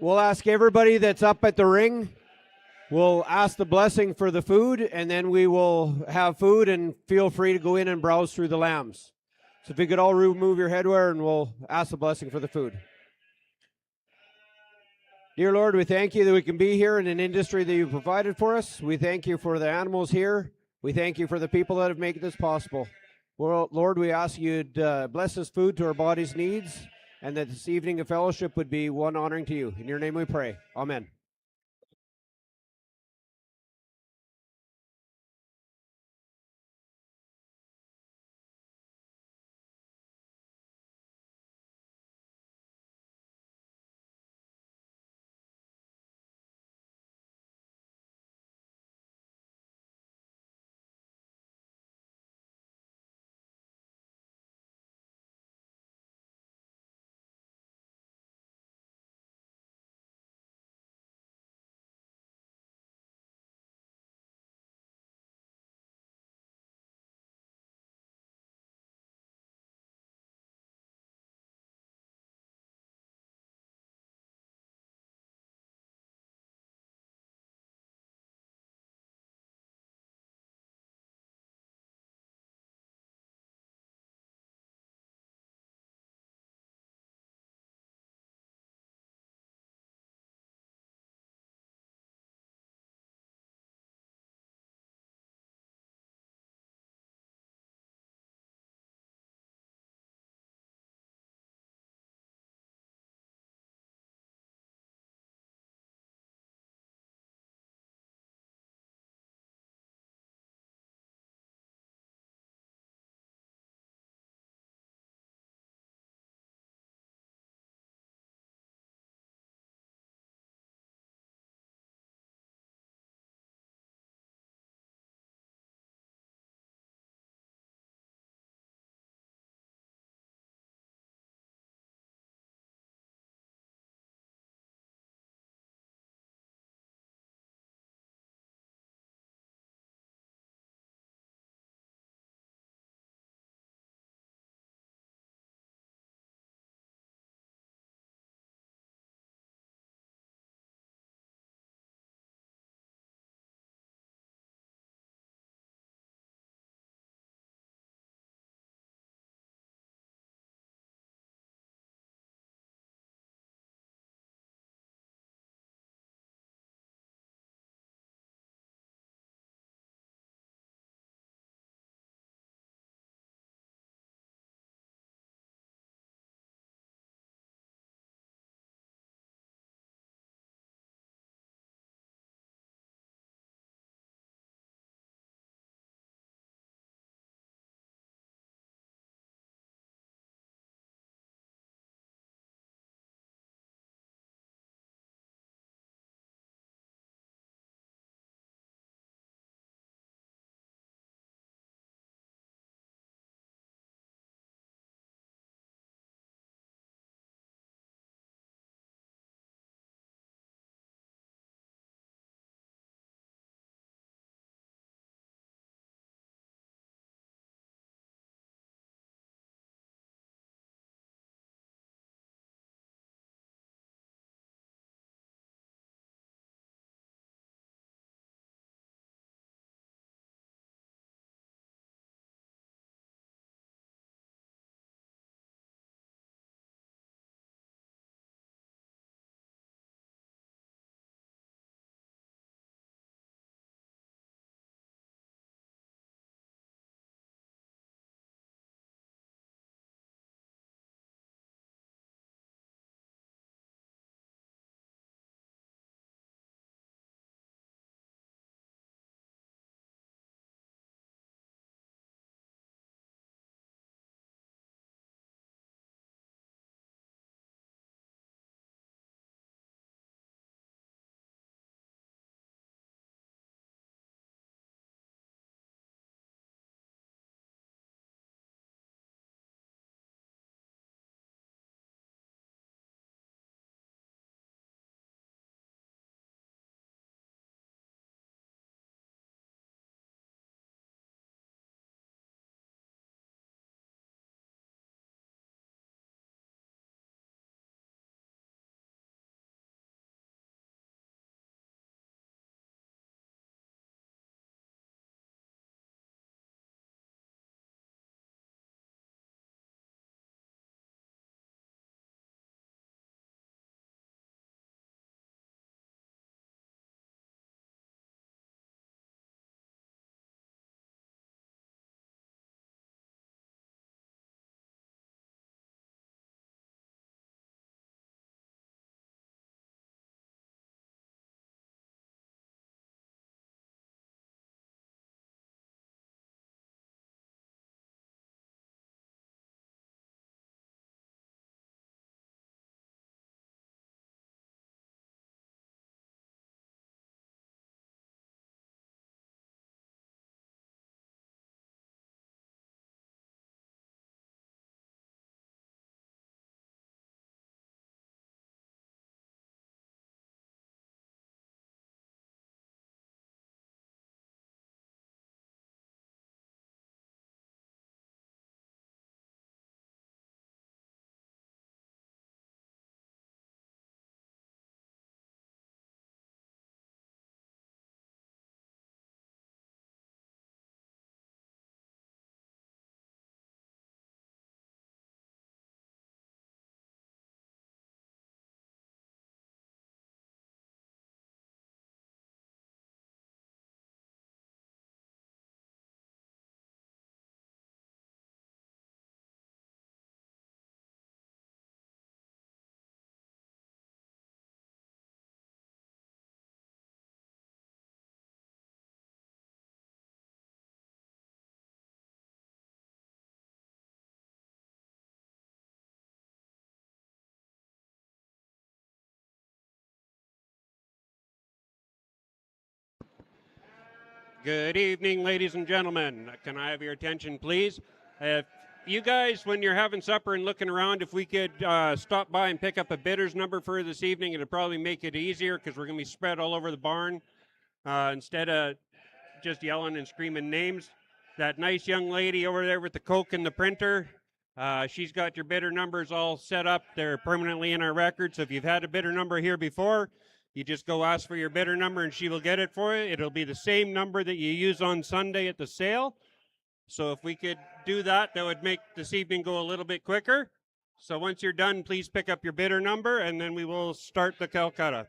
We'll ask everybody that's up at the ring. We'll ask the blessing for the food, and then we will have food, and feel free to go in and browse through the lambs. So if you could all remove your headwear, and we'll ask the blessing for the food. Dear Lord, we thank you that we can be here in an industry that you provided for us. We thank you for the animals here. We thank you for the people that have made this possible. Well, Lord, we ask you to bless this food to our body's needs, and that this evening of fellowship would be one honoring to you. In your name we pray. Amen. Good evening, ladies and gentlemen. Can I have your attention, please? If you guys, when you're having supper and looking around, if we could stop by and pick up a bidder's number for this evening, it'll probably make it easier because we're going to be spread all over the barn instead of just yelling and screaming names. That nice young lady over there with the Coke and the printer, she's got your bidder numbers all set up. They're permanently in our record. So if you've had a bidder number here before, you just go ask for your bidder number and she will get it for you. It'll be the same number that you use on Sunday at the sale. So if we could do that, that would make this evening go a little bit quicker. So once you're done, please pick up your bidder number and then we will start the Calcutta.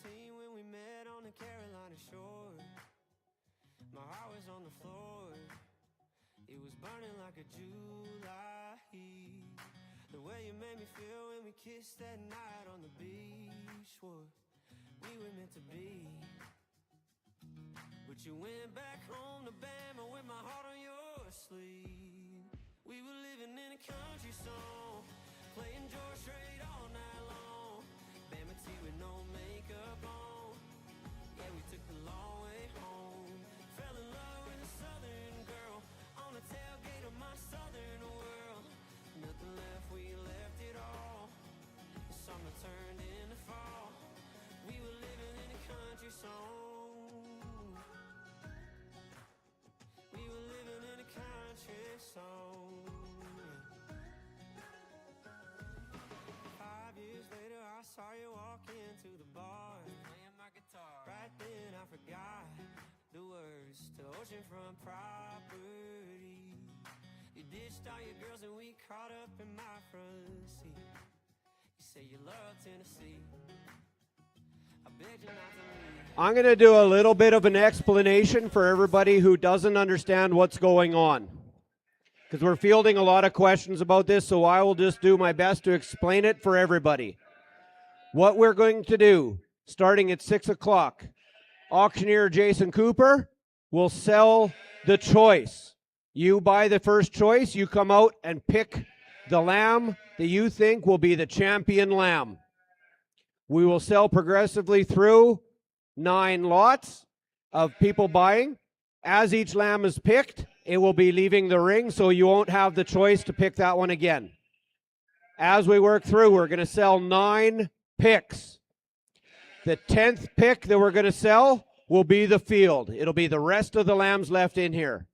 17 when we met on the Carolina shore. My heart was on the floor. It was burning like a July heat. The way you made me feel when we kissed that night on the beach. Swore we were meant to be. But you went back home to Bama with my heart on your sleeve. We were living in a country song, playing George Strait all night long. Bama tea with no makeup on. Yeah, we took the long way home. Fell in love with a southern girl on the tailgate of my southern world. Nothing left, we left it all. The summer turned into fall. We were living in a country song. We were living in a country song. 5 years later, I saw you walk into the bar, playing my guitar. Right then, I forgot the words to oceanfront property. You ditched all your girls and we caught up in my front seat. You say you love Tennessee. I begged you not to leave. I'm going to do a little bit of an explanation for everybody who doesn't understand what's going on, because we're fielding a lot of questions about this, so I will just do my best to explain it for everybody. What we're going to do, starting at 6 o'clock, auctioneer Jason Cooper will sell the choice. You buy the first choice, you come out and pick the lamb that you think will be the champion lamb. We will sell progressively through 9 lots of people buying. As each lamb is picked, it will be leaving the ring, so you won't have the choice to pick that one again. As we work through, we're going to sell 9 picks. The 10th pick that we're going to sell will be the field. It'll be the rest of the lambs left in here.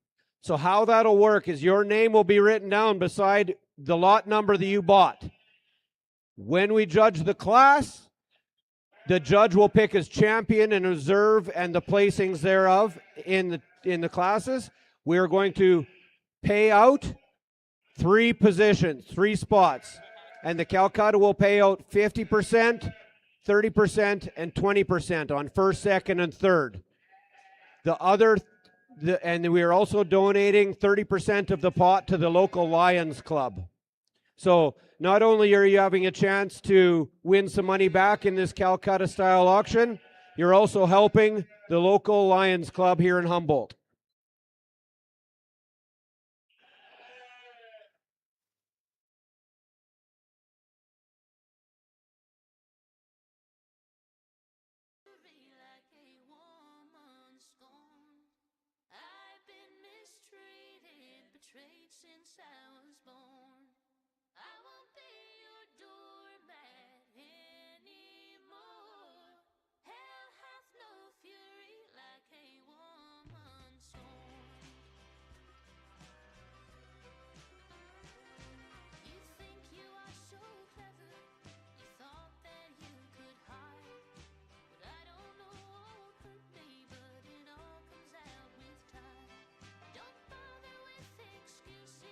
So how that'll work is your name will be written down beside the lot number that you bought. When we judge the class, the judge will pick his champion and reserve and the placings thereof in the classes. We are going to pay out 3 positions, 3 spots. And the Calcutta will pay out 50%, 30%, and 20% on first, second, and third. And we are also donating 30% of the pot to the local Lions Club. So not only are you having a chance to win some money back in this Calcutta style auction, you're also helping the local Lions Club here in Humboldt. Since I was born, I won't be your doormat anymore. Hell hath no fury like a woman scorned. You think you are so clever, you thought that you could hide, but I don't know what won't hurt me, but it all comes out with time. Don't bother with excuses.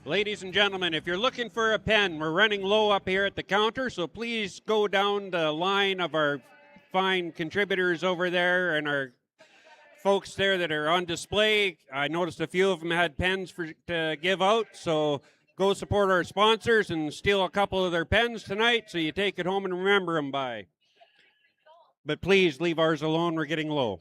Ladies and gentlemen, if you're looking for a pen, we're running low up here at the counter, so please go down the line of our fine contributors over there and our folks there that are on display. I noticed a few of them had pens to give out, so go support our sponsors and steal a couple of their pens tonight so you take it home and remember them by. But please leave ours alone, we're getting low.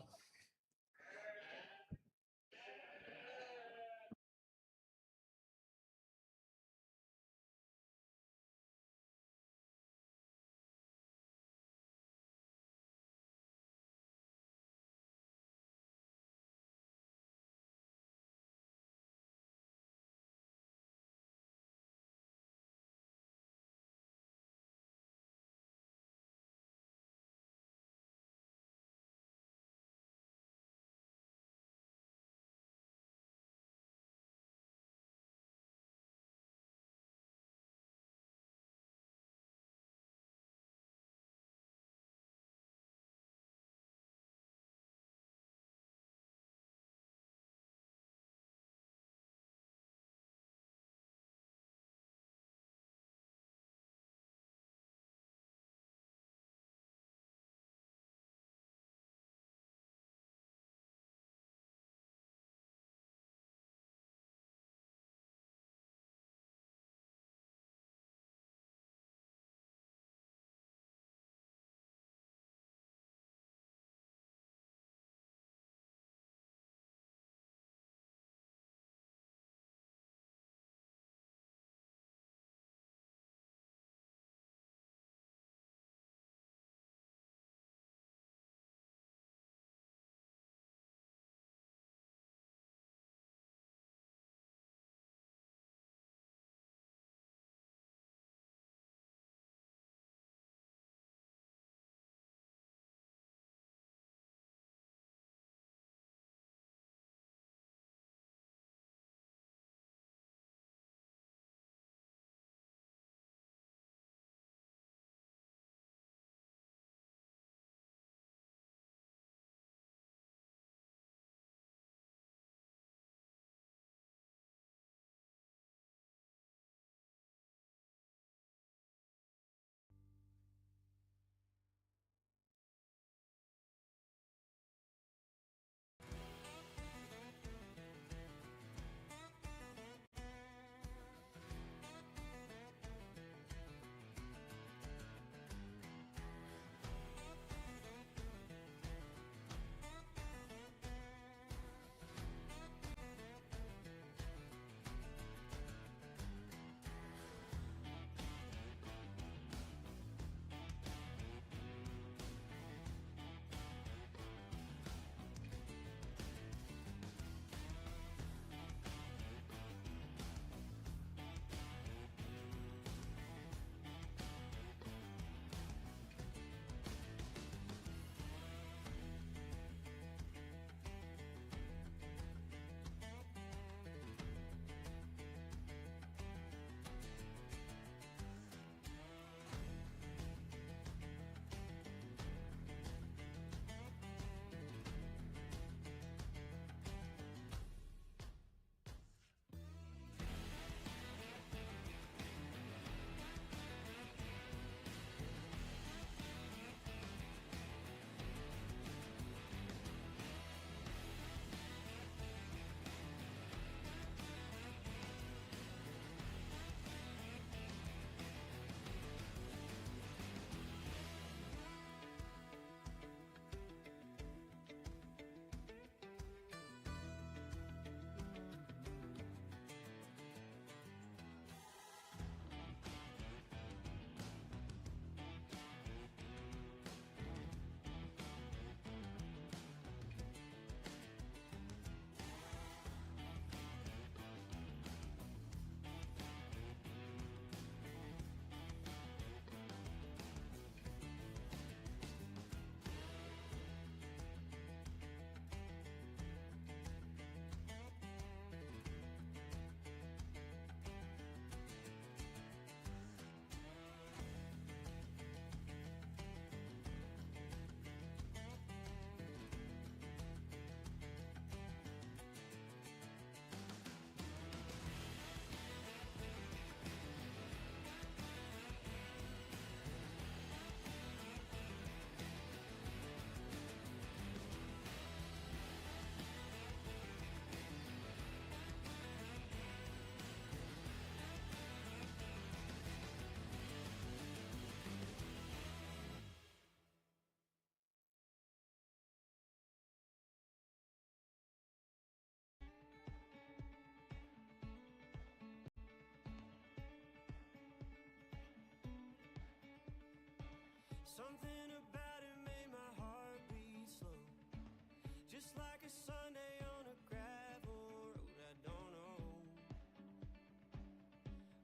just like a Sunday on a gravel road. I don't know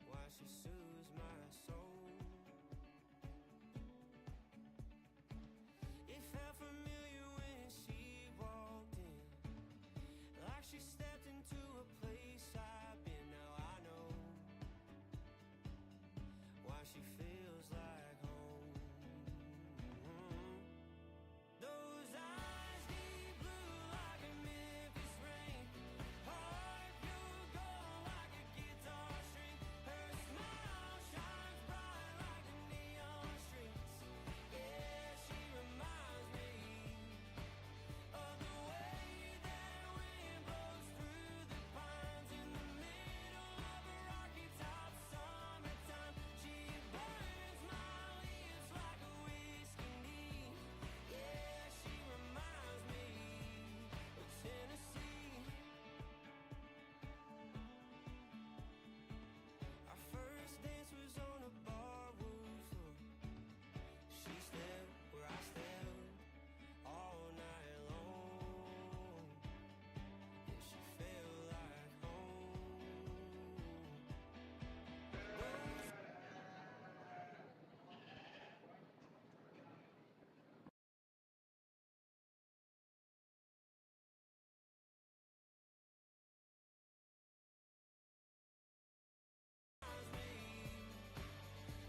why she soothes my soul. It felt familiar when she walked in, like she stepped into a place I've been. Now I know why she feels like home. Those eyes deep blue like a Memphis rain, heart pure gold like a guitar string. Her smile shines bright like the neon streets. Yeah, she reminds me of the way that wind blows through the pines in the middle of a rocky top summertime. She burns my lips like a whiskey. Yeah, she reminds me of Tennessee. Our first dance was on a barroom floor. She stepped where I stepped all night long, and she felt like home.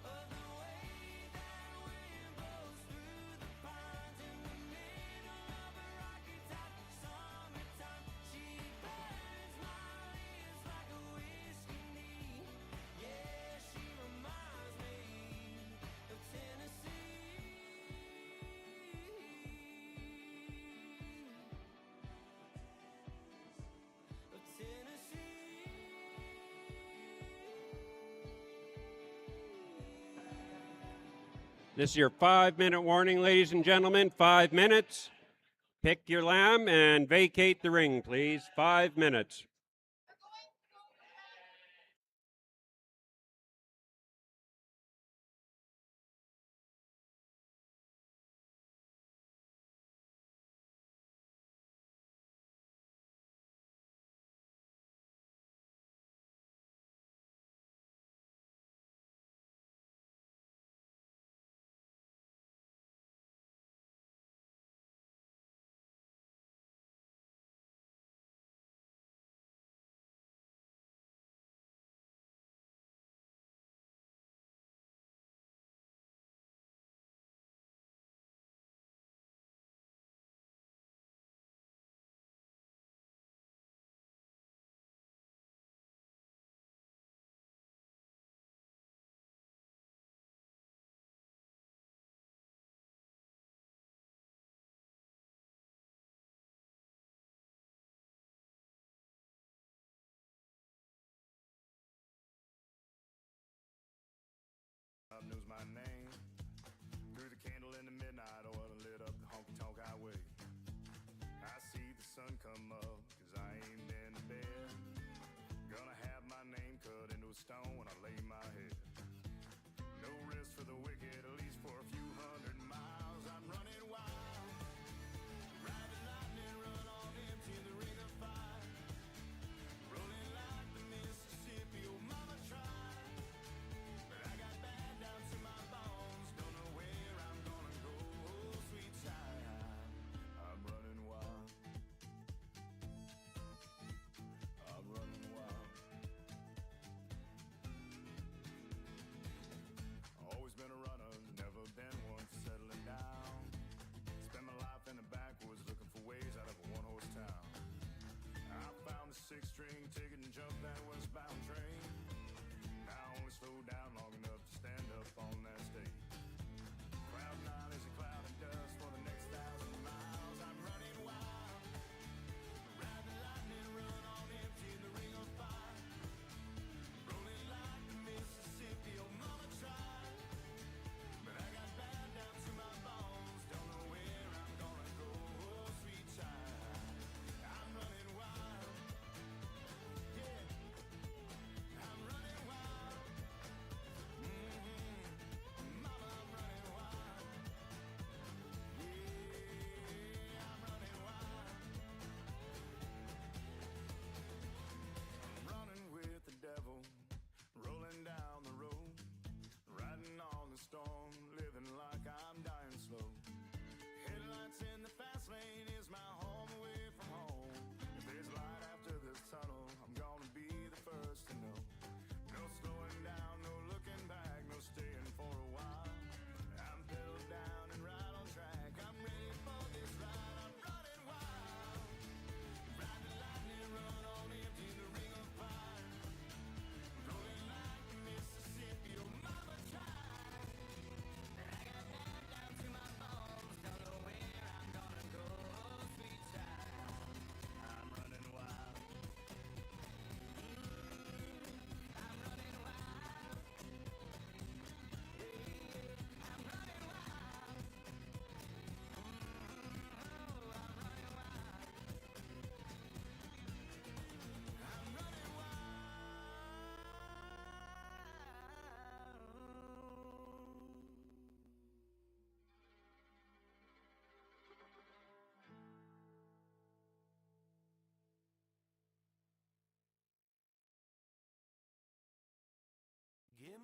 Of the way that wind blows through the pines in the middle of a rocky top summertime. She burns my lips like a whiskey. Yeah, she reminds me of Tennessee. Of Tennessee. This is your 5-minute warning, ladies and gentlemen. 5 minutes. Pick your lamb and vacate the ring, please. 5 minutes.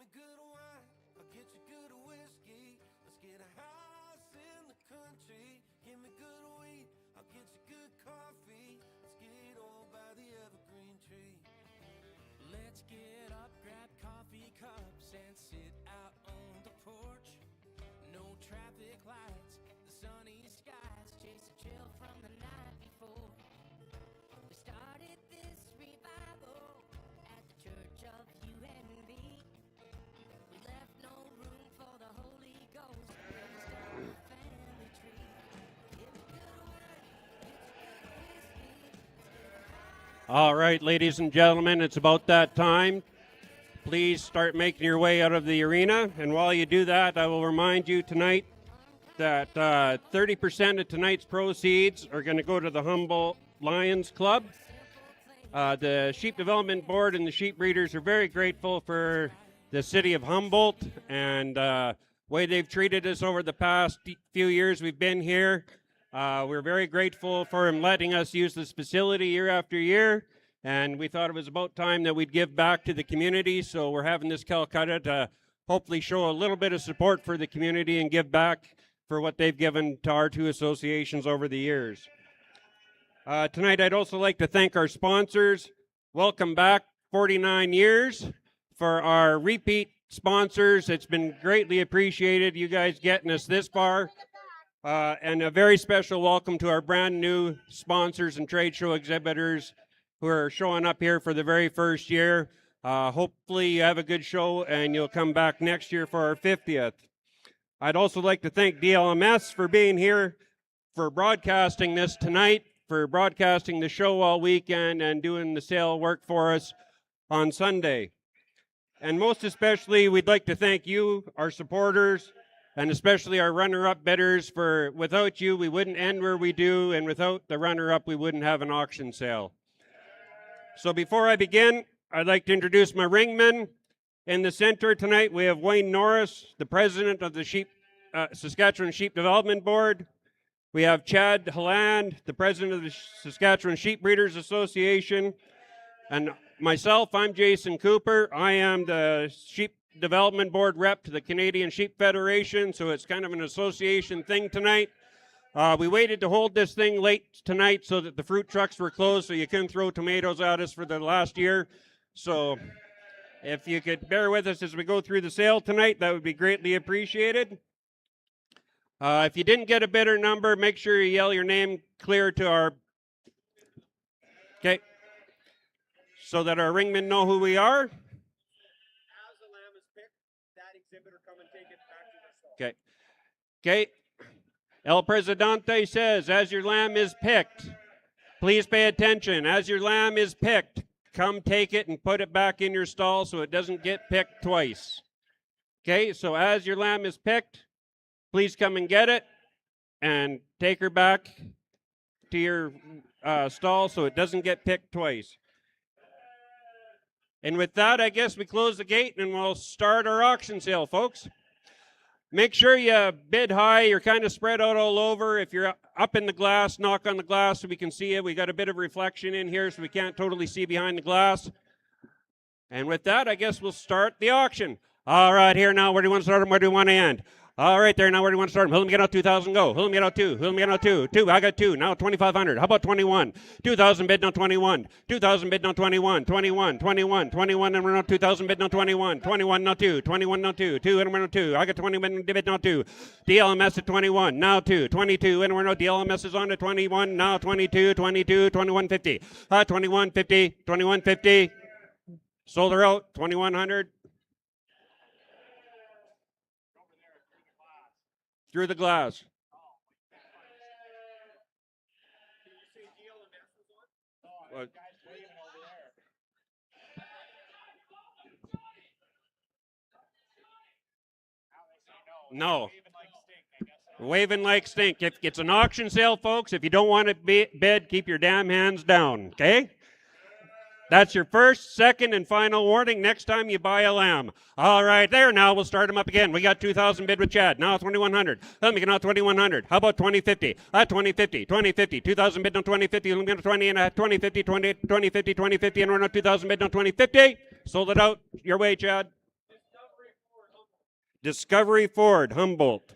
me good wine, I'll get you good whiskey. Let's get a house in the country. Give me good weed, I'll get you good coffee. Let's get old by the evergreen tree. Let's get up, grab coffee cups, and sit out on the porch. No traffic lights, the sunny skies, chase a chill from the night before. We started this revival at the church of you and me. We left no room for the Holy Ghost, raised up a family tree. Give me good wine, get you good whiskey. All right, ladies and gentlemen, it's about that time. Please start making your way out of the arena. And while you do that, I will remind you tonight that 30% of tonight's proceeds are going to go to the Humboldt Lions Club. The Sheep Development Board and the sheep breeders are very grateful for the city of Humboldt and way they've treated us over the past few years we've been here. We're very grateful for them letting us use this facility year after year. And we thought it was about time that we'd give back to the community, so we're having this Calcutta to hopefully show a little bit of support for the community and give back for what they've given to our two associations over the years. Tonight, I'd also like to thank our sponsors. Welcome back, 49 years. For our repeat sponsors, it's been greatly appreciated, you guys getting us this far. And a very special welcome to our brand new sponsors and trade show exhibitors who are showing up here for the very first year. Hopefully you have a good show and you'll come back next year for our 50th. I'd also like to thank DLMS for being here, for broadcasting this tonight, for broadcasting the show all weekend and doing the sale work for us on Sunday. And most especially, we'd like to thank you, our supporters, and especially our runner-up bidders, for without you, we wouldn't end where we do, and without the runner-up, we wouldn't have an auction sale. So before I begin, I'd like to introduce my ringmen. In the center tonight, we have Wayne Norris, the president of the Saskatchewan Sheep Development Board. We have Chad Halland, the president of the Saskatchewan Sheep Breeders Association. And myself, I'm Jason Cooper. I am the Sheep Development Board rep to the Canadian Sheep Federation, so it's kind of an association thing tonight. We waited to hold this thing late tonight so that the fruit trucks were closed so you couldn't throw tomatoes at us for the last year. So if you could bear with us as we go through the sale tonight, that would be greatly appreciated. If you didn't get a bidder number, make sure you yell your name clear to our... Okay. So that our ringmen know who we are. As the lamb is picked, that exhibitor come and take it back to their stall. Okay. Okay. El Presidente says, as your lamb is picked, please pay attention. As your lamb is picked, come take it and put it back in your stall so it doesn't get picked twice. Okay, so as your lamb is picked, please come and get it and take her back to your stall so it doesn't get picked twice. And with that, I guess we close the gate and we'll start our auction sale, folks. Make sure you bid high. You're kind of spread out all over. If you're up in the glass, knock on the glass so we can see you. We got a bit of reflection in here so we can't totally see behind the glass. And with that, I guess we'll start the auction. All right, here now, where do you want to start and where do you want to end? All right, there now, where do you want to start? Who let me get out 2,000, go. Who let me get out 2? Who let me get out 2? 2, I got 2. Now 2,500. How about 21? 2,000 bid, now 21. 2,000 bid, now 21. 21, 21, 21, and we're now 2,000 bid, now 21. 21, now 2. 21, now 2. 2, and we're now 2. I got 20 bid, now 2. DLMS at 21, now 2. 22, and we're now DLMS is on to 21, now 22, 22, 21.50. 21.50, 21.50. Sold her out, 2,100. Through the glass. What? No. Waving like stink. If it's an auction sale, folks, if you don't want to bid, keep your damn hands down, okay? That's your first, second, and final warning next time you buy a lamb. All right, there now. We'll start them up again. We got 2,000 bid with Chad. Now 2,100. Let me get out 2,100. How about 2050? 2050, 2050. 2,000 bid on 2050. Let me get 20 and 2050, 2050, 2050, and we're now 2,000 bid on 2050. Sold it out. Your way, Chad. Discovery Ford, Humboldt.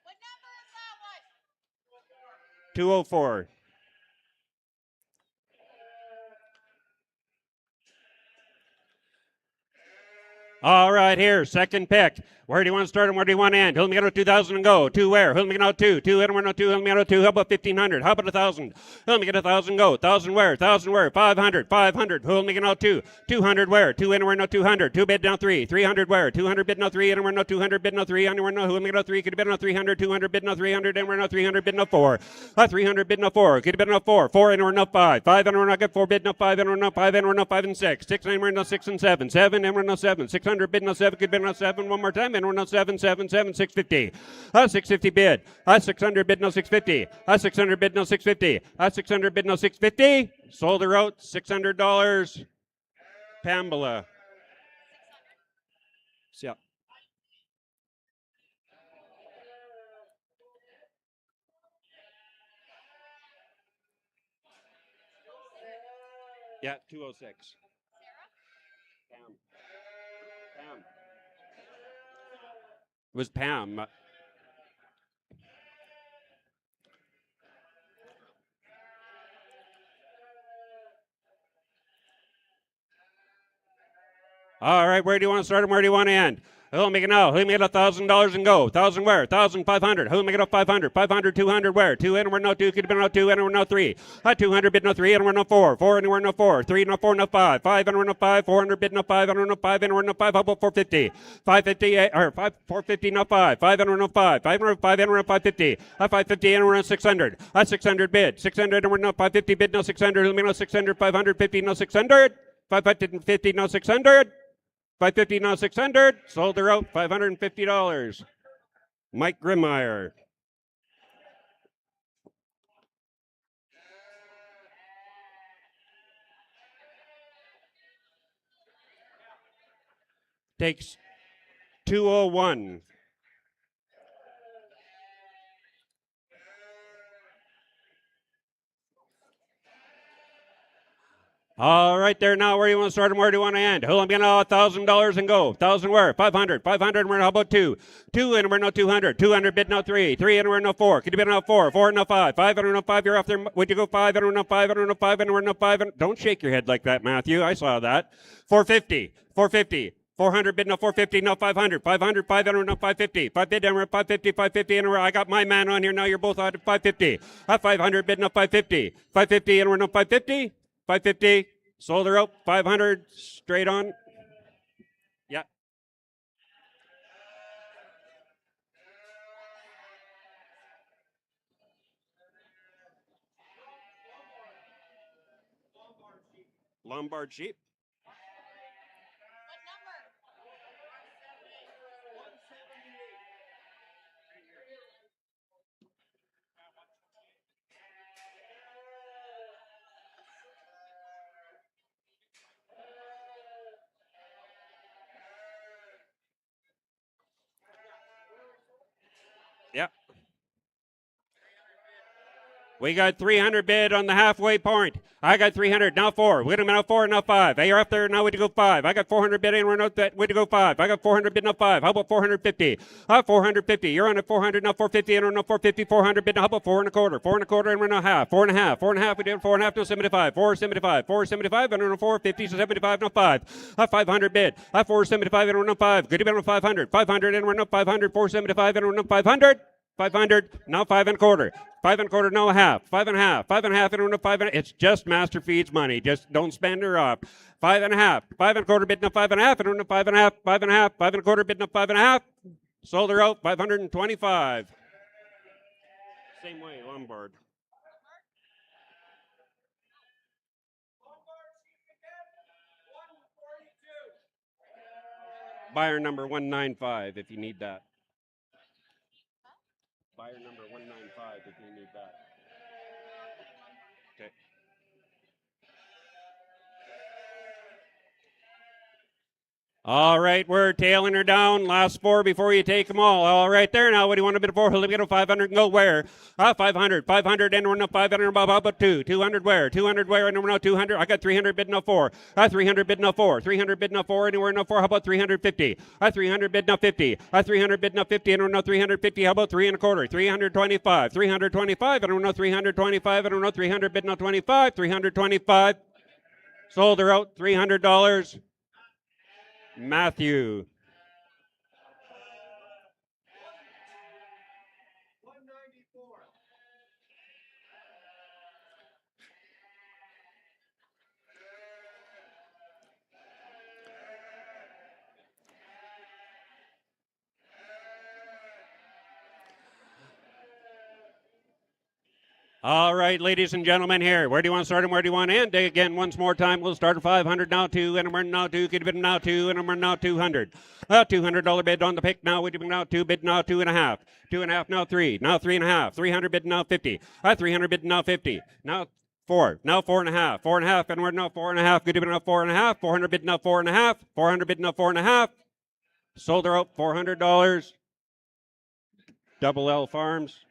What number is that one? 204. All right, here, second pick. Where do you want to start and where do you want to end? Who'll make it out 2,000 and go? Two where? Who'll make it out two? Two, and we're not two. Who'll make it out two? How about 1,500? How about 1,000? Who'll make it 1,000 go? 1,000 where? 1,000 where? 500. 500. Who'll make it out two? 200 where? Two, and we're not 200. Two bid now three. 300 where? 200 bid now three, and we're not 200 bid now three, and we're not who'll make it out three? Could have bid now 300. 200 bid now 300, and we're not 300 bid now four. 300 bid now four. Could have bid now four. Four, and we're not five. Five, and we're not get four bid now five, and we're not five, and we're not five and six. Six, and we're not six and seven. Seven, and we're not seven. 600 bid now seven. Could bid now seven one more time, and we're not seven. 650. 650 bid. 600 bid no 650. 600 bid no 650. 600 bid no 650. Sold her out $600. Pambala. Yeah. Yeah, 206. Pam. Pam. It was Pam. All right, where do you want to start and where do you want to end? Who'll make it now? Who'll make it $1,000 and go? 1,000 where? 1,500. Who'll make it up 500? 500, 200 where? Two and we're no two. Could have been no two and we're no three. 200 bid no three and we're no four. Four and we're no four. Three no four no five. Five and we're no five. 400 bid no five and we're no five and we're no five. How about 450? 550 or 450 no five. Five and we're no five. Five and we're five and we're no 550. 550 and we're no 600. 600 bid. 600 and we're no 550 bid no 600. Who'll make no 600? 550 no 600. 550 no 600. 550 now 600. Sold her out $550. Mike Grimmeyer. Takes 201. All right, there now. Where do you want to start and where do you want to end? Who'll be now $1,000 and go? 1,000 where? 500. 500 and we're how about two? Two and we're no 200. 200 bid no three. Three and we're no four. Could you bid no four? Four and no five. Five and we're no five. You're off there. Would you go five and we're no five and we're no five and we're no five? And don't shake your head like that, Matthew. I saw that. 450. 450. 400 bid no 450, no 500. 500, 500, no 550. 5 bid and we're 550, 550 and I got my man on here now. You're both out at 550. 500 bid no 550. 550 and we're no 550. 550. Sold her out 500 straight on. Yeah. Lombard sheep. Yeah. We got 300 bid on the halfway point. I got 300, now four. Wait a minute, now four, now five. Hey, you're up there, now way to go five. I got 400 bid and we're not that way to go five. I got 400 bid, now five. How about 450? 450. You're on at 400, now 450 and we're not 450. 400 bid, now how about four and a quarter? Four and a quarter and we're not half. Four and a half. Four and a half, we did four and a half to 75. 475. 475 and we're not 450 to 75, no five. 500 bid. 475 and we're not five. Good bid on 500. 500 and we're not 500. 475 and we're not 500. 500, now five and a quarter. Five and a quarter, no half. Five and a half. Five and a half, and no five and a, it's just Master Feeds money. Just don't spend her up. Five and a half. Five and a quarter, bid no five and a half, and no five and a half. Five and a half. Five and a quarter, bid no five and a half. Sold her out 525. Same way, Lombard. Buyer number 195 if you need that. Buyer number 195 if you need that. Okay. All right, we're tailing her down. Last 4 before you take them all. All right, there now. What do you want a bit for? Let me get a 500 and go where? 500, 500, and we're now 500 about 2. 200 where? 200 where? And we're now 200. I got 300 bid now 4. 300 bid now 4. 300 bid now 4. Anywhere now 4. How about 350? 300 bid now 50. 300 bid now 50. And we're now 350. How about 3 and a quarter? 325. 325. And we're now 325. And we're now 300 bid now 25. 325. Sold her out. $300. Matthew. All right, ladies and gentlemen, here. Where do you want to start and where do you want to end? Again, once more time, we'll start at 500 now, 2, and we're now 2, could have been now 2, and we're now 200. $200 bid on the pick now, would have been now 2, bid now 2.5. 2.5 now 3, now 3.5. 300 bid now 50. 300 bid now 50. Now 4, now 4.5. 4.5, and we're now 4.5, could have been now 4.5. 400 bid now 4.5. 400 bid now 4.5. Sold her out $400. Double L Farms.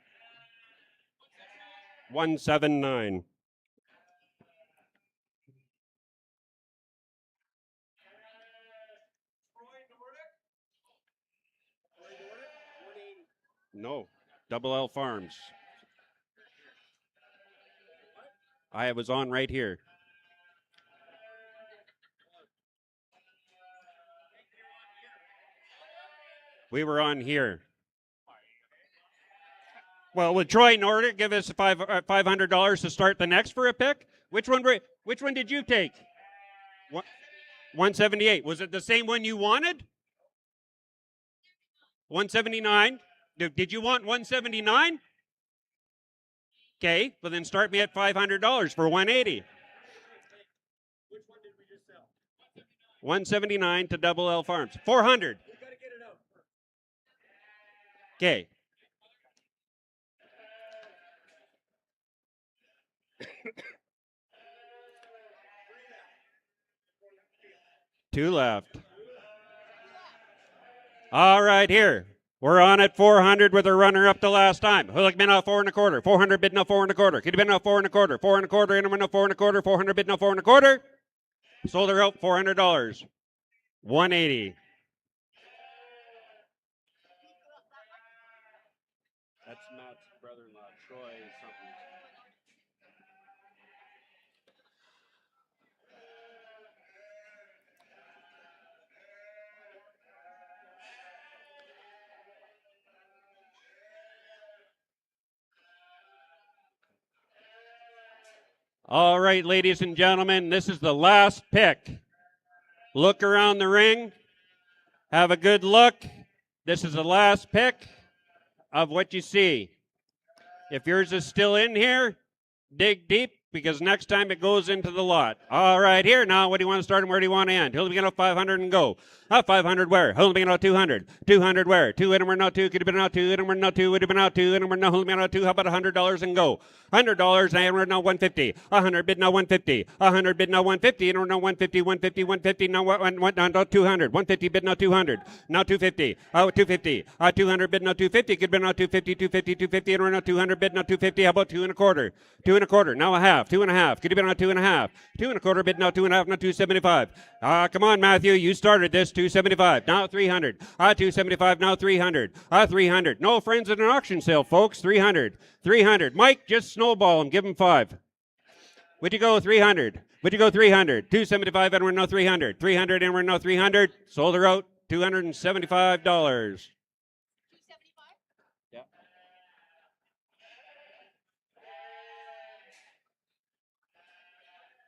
179. No, Double L Farms. I was on right here. We were on here. Well, with Troy Nordic give us $500 to start the next for a pick. Which one did you take? 178. Was it the same one you wanted? 179. Did you want 179? Okay, well then start me at $500 for 180. Which one did we just sell? 179 to Double L Farms. 400. We gotta get it out first. Okay. Two left. All right, here. We're on at 400 with a runner up to last time. Hulik bid now 4 1/4. 400 bid now 4 1/4. Could have been now 4 1/4. 4 1/4. And now 4 1/4. 400 bid now 4 1/4. Sold her out $400. 180. That's Matt's brother-in-law, Troy something. All right, ladies and gentlemen, this is the last pick. Look around the ring. Have a good look. This is the last pick of what you see. If yours is still in here, dig deep because next time it goes into the lot. All right, here now, what do you want to start and where do you want to end? He'll begin at 500 and go. 500 where? He'll begin at 200. 200 where? 2 and we're now 2, could have been out 2, and we're now 2, would have been out 2, and we're now he'll begin out 2. How about $100 and go? $100 and we're now 150. 100 bid now 150. 100 bid now 150, and we're now 150, 150, 150. Now now 200. 150 bid now 200. Now 250. 250. 200 bid now 250. Could have been now 250, 250, 250, and we're now 200 bid now 250. How about 2 1/4? 2 1/4. Now a half. 2 1/2. Could have been now 2 1/2. 2 1/4 bid now 2 1/2. Now 275. Come on, Matthew. You started this. 275. Now 300. 275. Now 300. 300. No friends at an auction sale, folks. 300. 300. Mike, just snowball him. Give him 5. Would you go 300? Would you go 300? 275 and we're now 300. 300 and we're now 300. Sold her out. $275. 275? Yeah.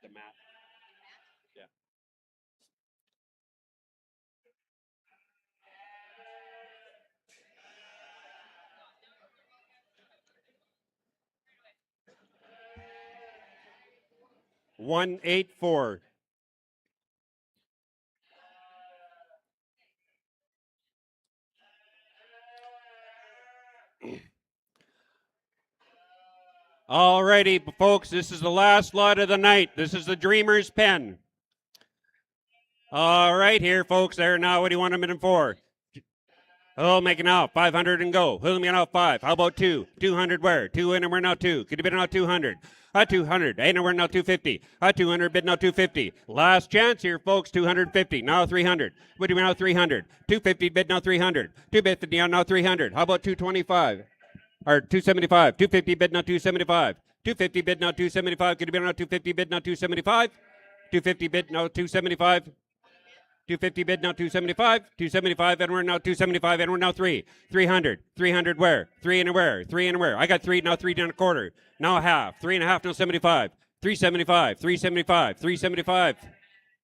The mat. Yeah. $184. All righty, folks, this is the last lot of the night. This is the Dreamer's Pen. All right, here, folks. There now. What do you want them in for? Oh, make it now. 500 and go. Who'll make it now? 5. How about 2? 200 where? 2 in and we're now 2. Could you bid now 200? 200. Ain't and we're now 250. 200 bid now 250. Last chance here, folks. 250. Now 300. What do you now 300? 250 bid now 300. 250 now 300. How about 225? Or 275. 250 bid now 275. 250 bid now 275. Could you bid now 250 bid now 275? 250 bid now 275. 250 bid now 275, 275 and we're now 275 and we're now 300, 300 where? 3 and a where? 3 and a where? I got 3, now 3 and a quarter, now a half, 3 and a half, now 75, 375, 375, 375.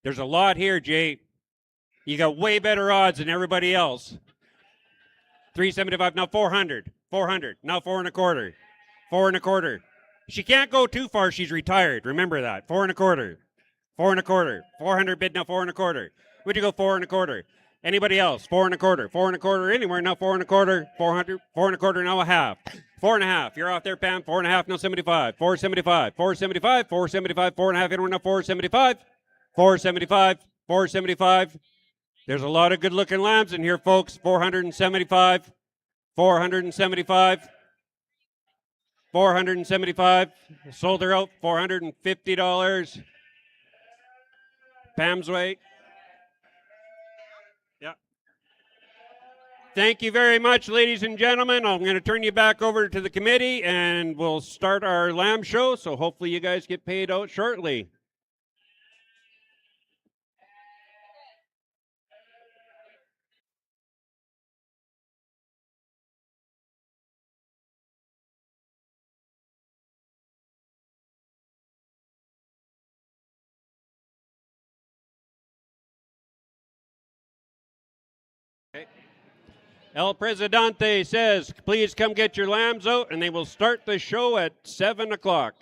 There's a lot here, Jay. You got way better odds than everybody else. 375, now 400, 400, now 4 and a quarter, 4 and a quarter. She can't go too far, she's retired, remember that, 4 and a quarter, 4 and a quarter, 400 bid now 4 and a quarter. Would you go 4 and a quarter? Anybody else? 4 and a quarter, 4 and a quarter, anywhere now 4 and a quarter, 400, 4 and a quarter, now a half. 4 and a half. You're off there, Pam. 4 and a half, now 75. 475, 475, 475, 4 and a half, anywhere now 475. 475, 475. There's a lot of good looking lambs in here, folks. 475, 475. 475. Sold her out, $450. Pam's weight. Yeah. Thank you very much, ladies and gentlemen. I'm going to turn you back over to the committee and we'll start our lamb show. So hopefully you guys get paid out shortly. El Presidente says, please come get your lambs out, and they will start the show at 7 o'clock.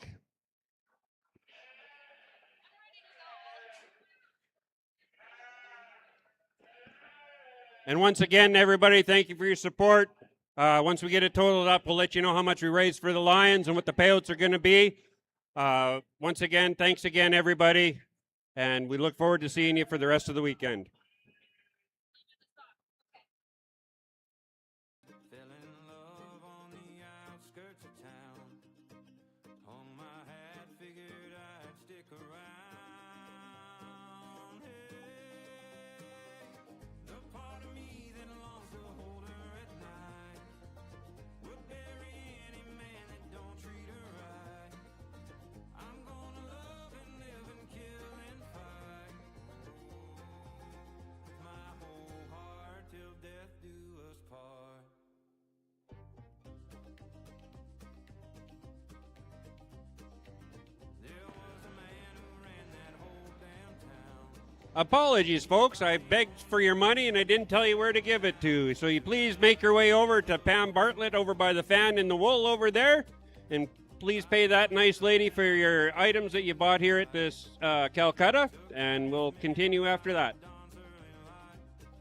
And once again, everybody, thank you for your support. Once we get it totaled up, we'll let you know how much we raised for the Lions and what the payouts are going to be. Once again, thanks again, everybody, and we look forward to seeing you for the rest of the weekend. Fell in love on the outskirts of town. Hung my hat, figured I'd stick around. Hey, the part of me that longs to hold her at night would bury any man that don't treat her right. I'm gonna love and live and kill and fight with my whole heart till death do us part. There was a man who ran that whole damn town. Apologies, folks. I begged for your money and I didn't tell you where to give it to. So you please make your way over to Pam Bartlett over by the fan in the wool over there. And please pay that nice lady for your items that you bought here at this Calcutta. And we'll continue after that.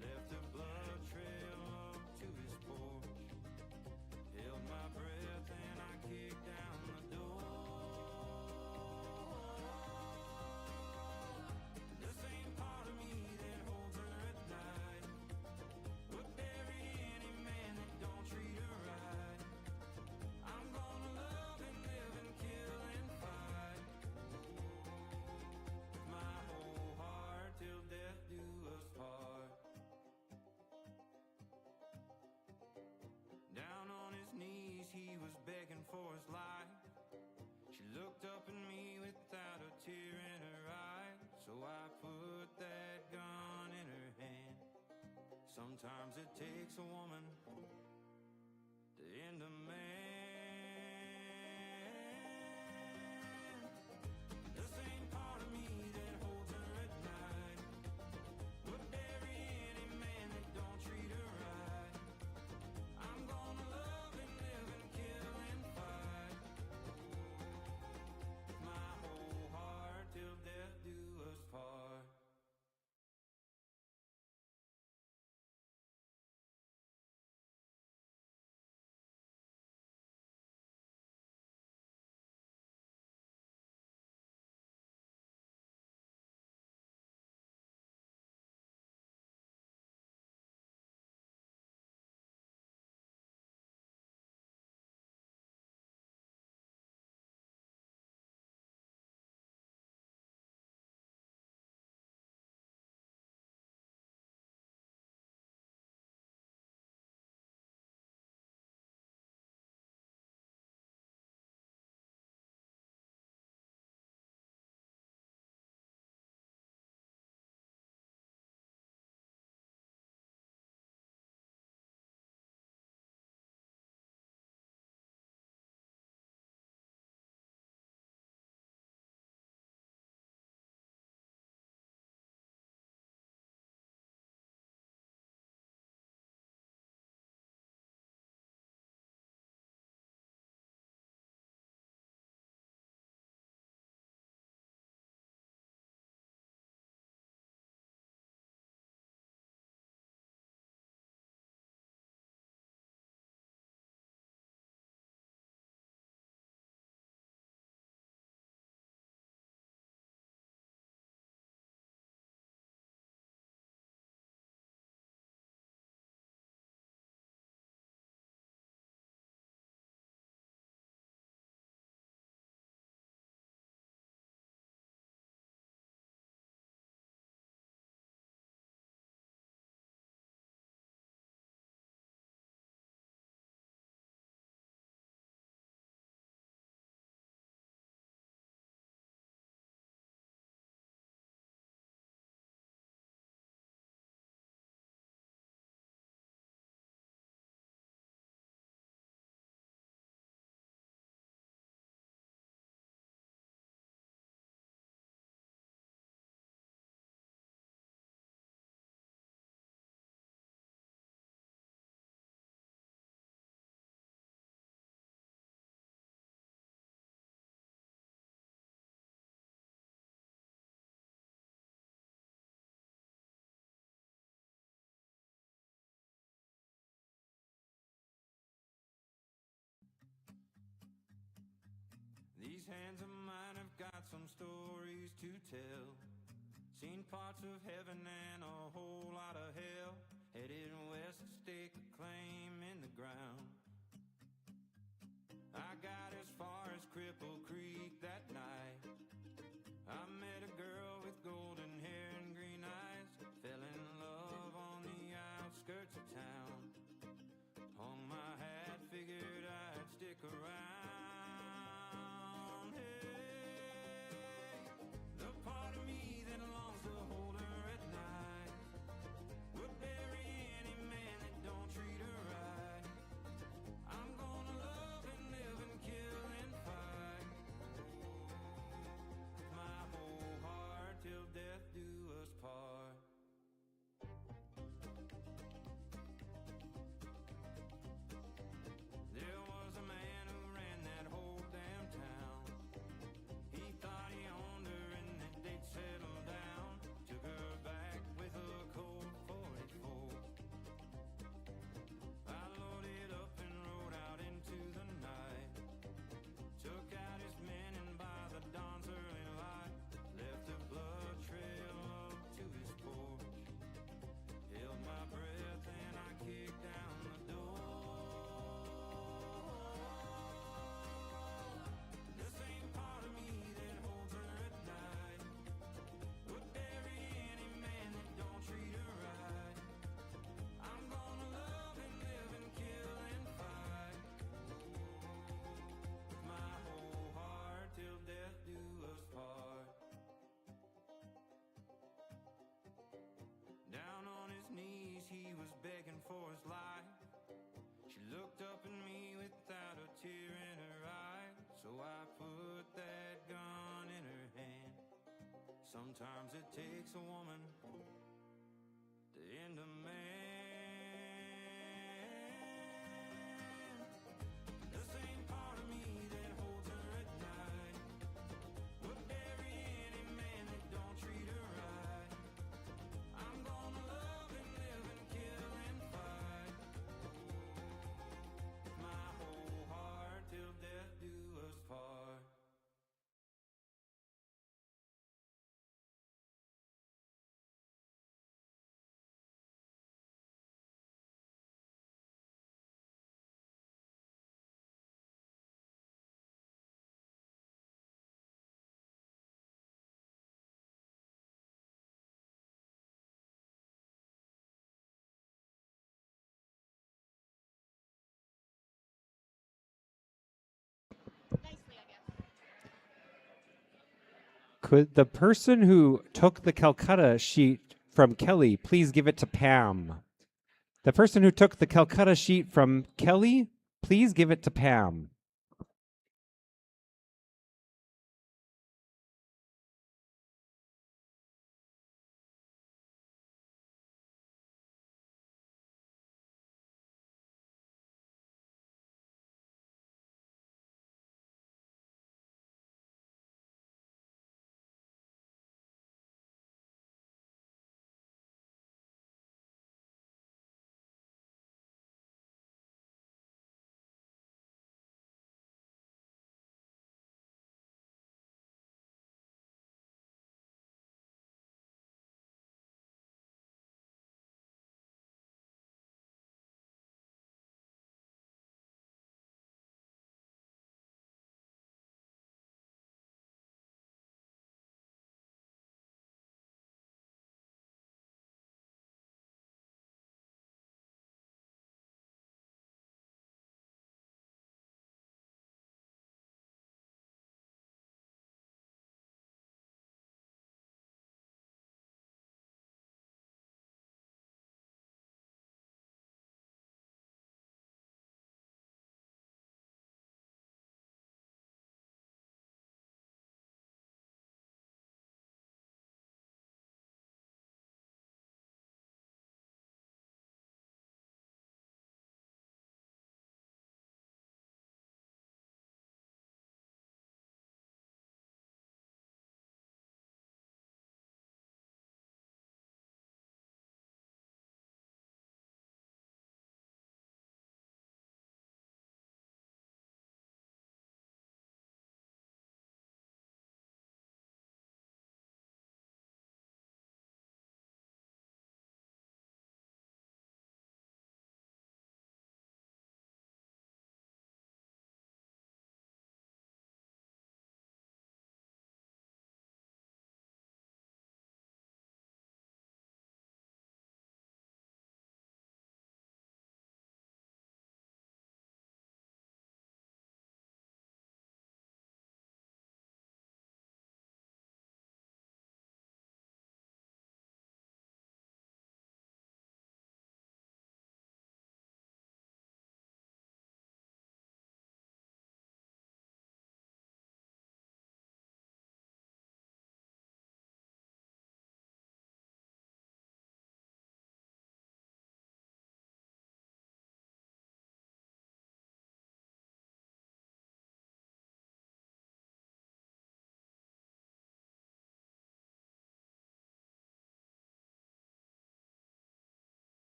Left a blood trail up to his porch. Held my breath and I kicked down the door. The same part of me that holds her at night would bury any man that don't treat her right. I'm gonna love and live and kill and fight with my whole heart till death do us part. Down on his knees, he was begging for his life. She looked up at me without a tear in her eye. So I put that gun in her hand. Sometimes it takes a woman to end a man. hands of mine have got some stories to tell. Seen parts of heaven and a whole lot of hell. Headed west to stake a claim in the ground. I got as far as Cripple Creek that night. I met a girl with golden hair and green eyes. Fell in love on the outskirts of town. Hung my hat, figured I'd stick around. Hey, the part of me that longs to hold her at night would bury any man that don't treat her right. I'm gonna love and live and kill and fight with my whole heart till death do us part. There was a man who ran that whole damn town. He thought he owned her and that they'd settle down. Took her back with a Colt 44. I loaded up and rode out into the night. Took out his men and by the dawn's early light left a blood trail up to his porch. Held my breath and I kicked down the door. The same part of me that holds her at night would bury any man that don't treat her right. I'm gonna love and live and kill and fight with my whole heart till death do us part. Down on his knees he was begging for his life. She looked up at me without a tear in her eye. So I put that gun in her hand. Sometimes it takes a woman to end a man. The same part of me that holds her at night would bury any man that don't treat her right. I'm gonna love and live and kill and fight with my whole heart till death do us part. Could the person who took the Calcutta sheet from Kelly please give it to Pam? The person who took the Calcutta sheet from Kelly, please give it to Pam.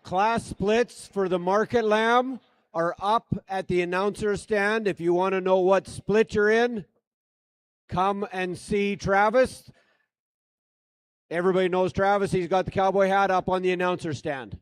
Class splits for the market lamb are up at the announcer stand. If you want to know what split you're in, come and see Travis. Everybody knows Travis. He's got the cowboy hat up on the announcer stand.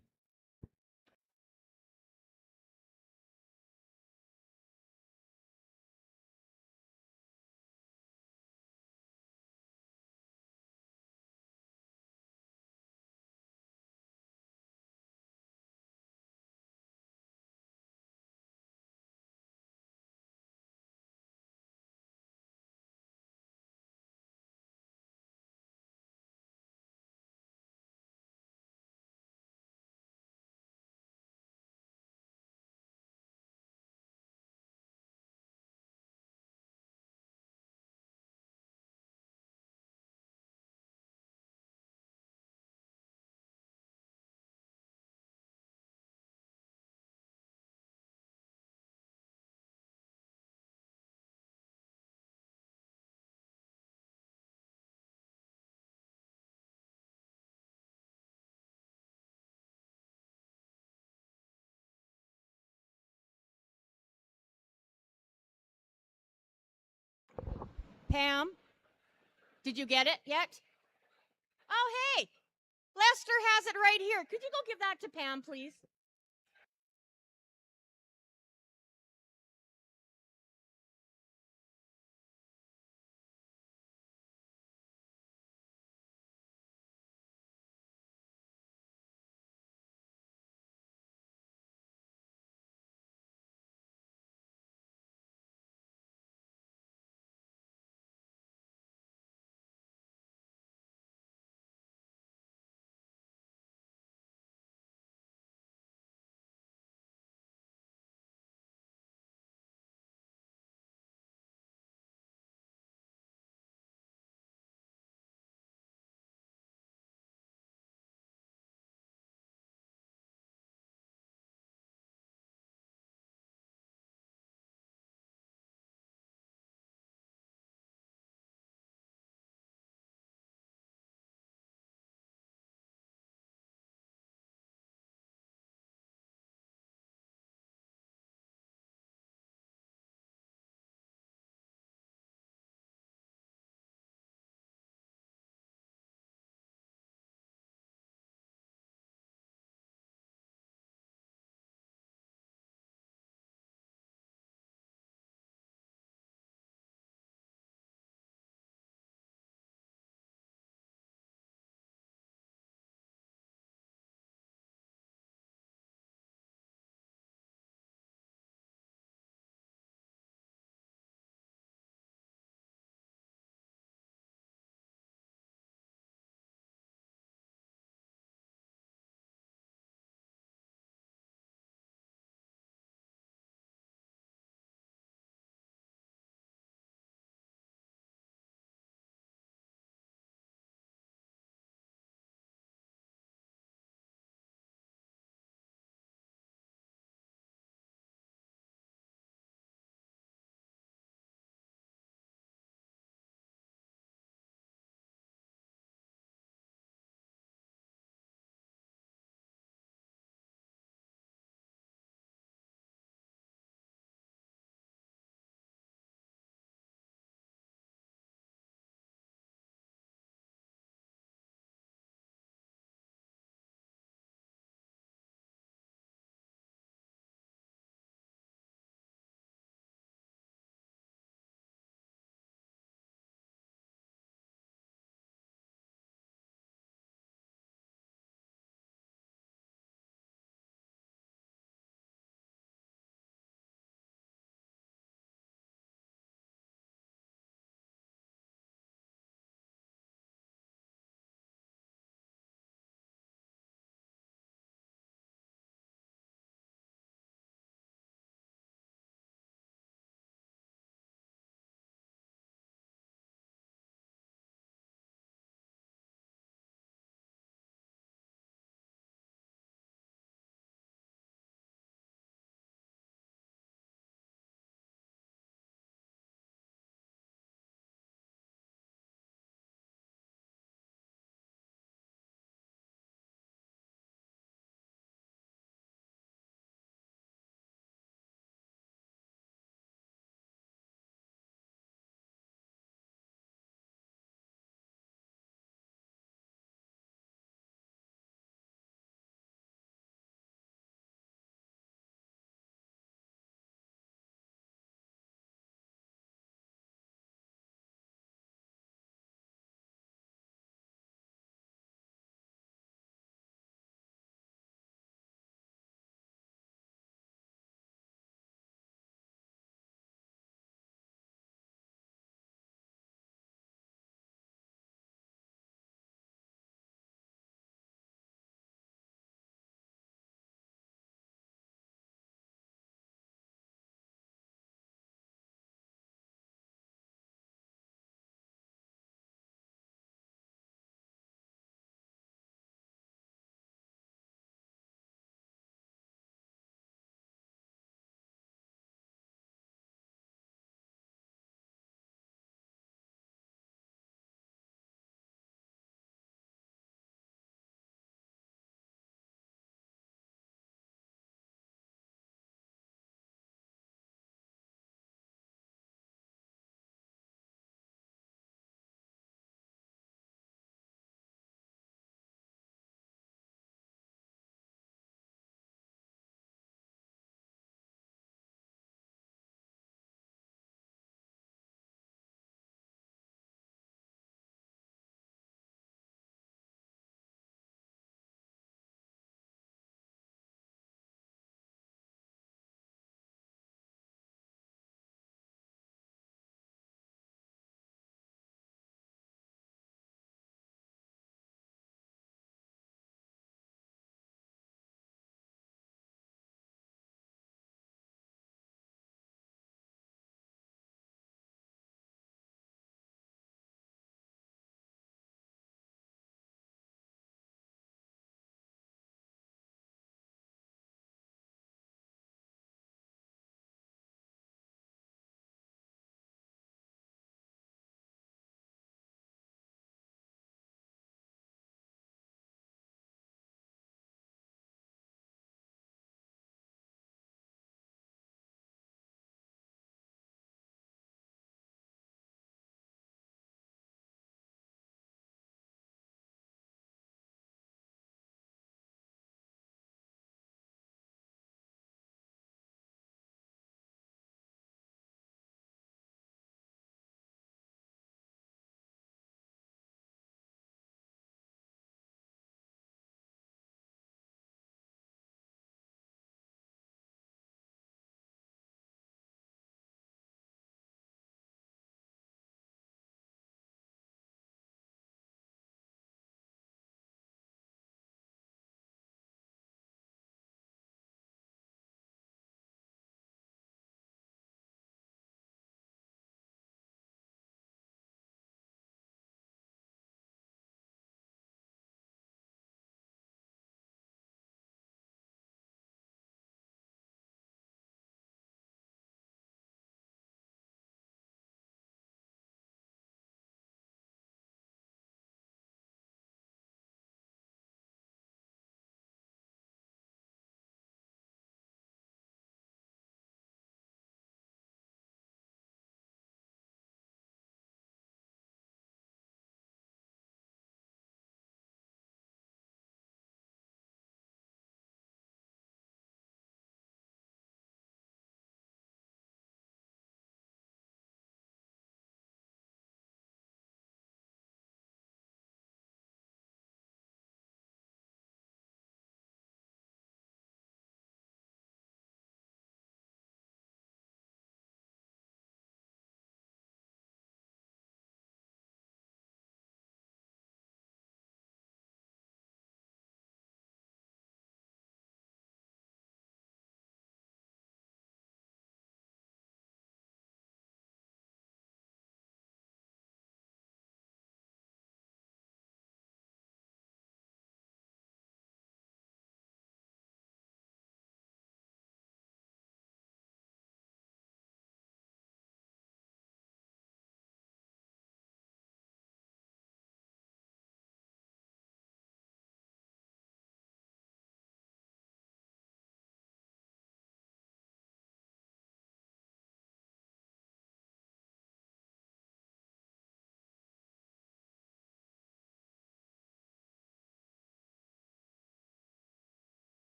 Pam, did you get it yet? Oh, hey, Lester has it right here. Could you go give that to Pam, please?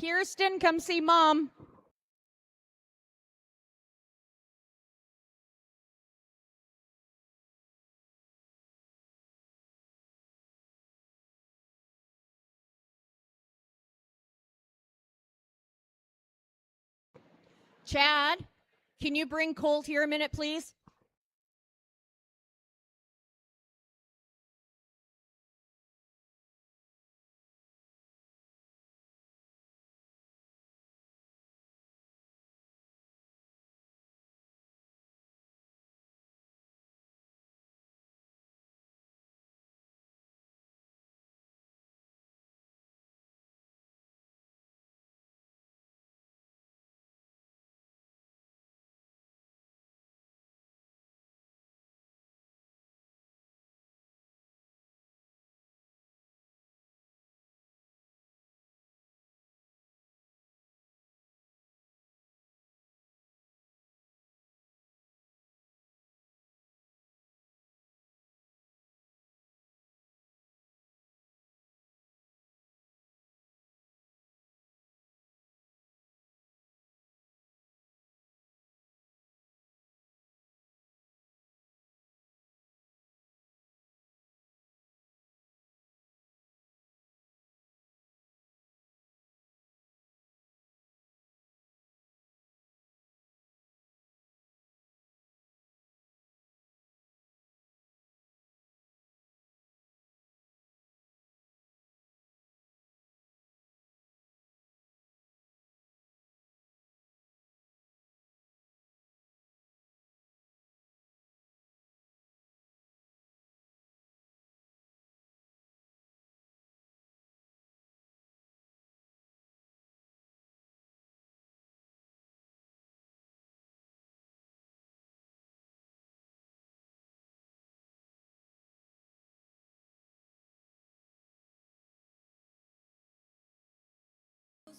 Kirsten, come see Mom. Chad, can you bring Colt here a minute, please?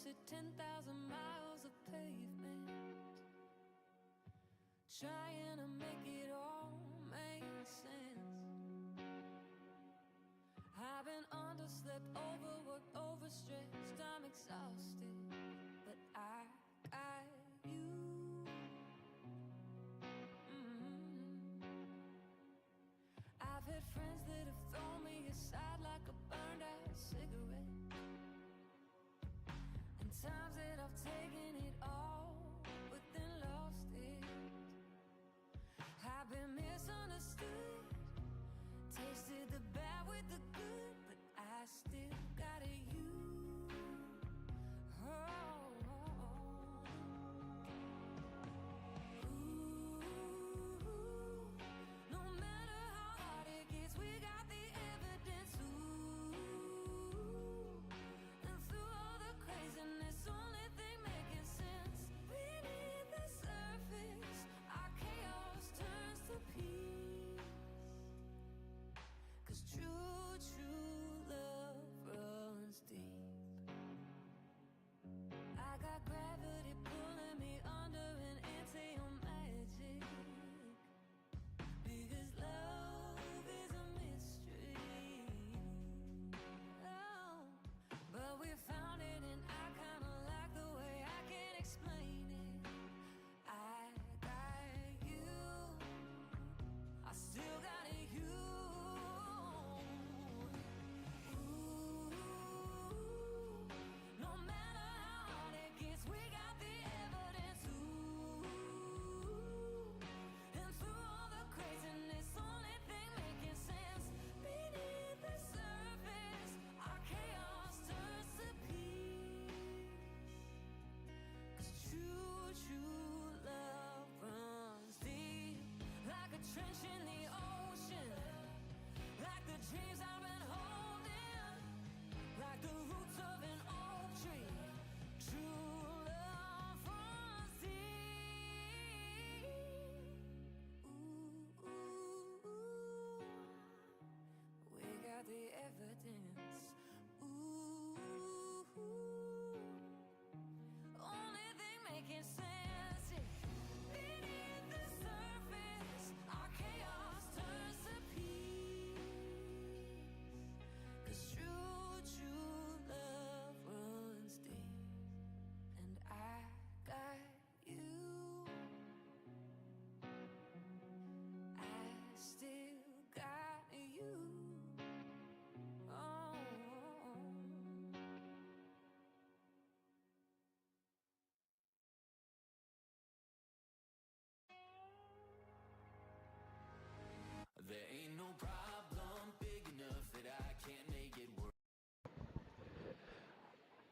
At 10,000 miles of pavement, trying to make it all make sense. I've been underslept, overworked, overstretched, I'm exhausted, but I got you. I've had friends that have thrown me aside like a burned out cigarette. Times that I've taken it all, but then lost it. I've been misunderstood, tasted the bad with the good, but I still got you. Oh, ooh, no matter how hard it gets, we got the evidence. And through all the craziness, only thing making sense beneath the surface, our chaos turns to peace. 'Cause true love runs deep.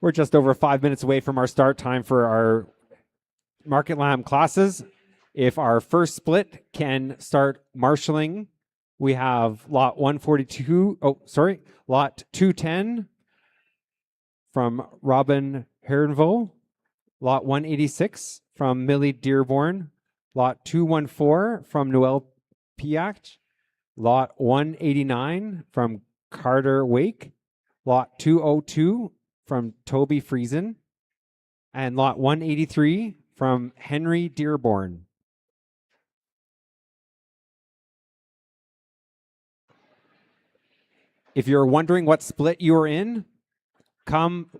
We're just over 5 minutes away from our start time for our market lamb classes. If our first split can start marshaling, we have lot 142, lot 210 from Robin Herrenville, lot 186 from Millie Dearborn, lot 214 from Noel Piacht, lot 189 from Carter Wake, lot 202 from Toby Friesen, and lot 183 from Henry Dearborn. If you're wondering what split you're in, come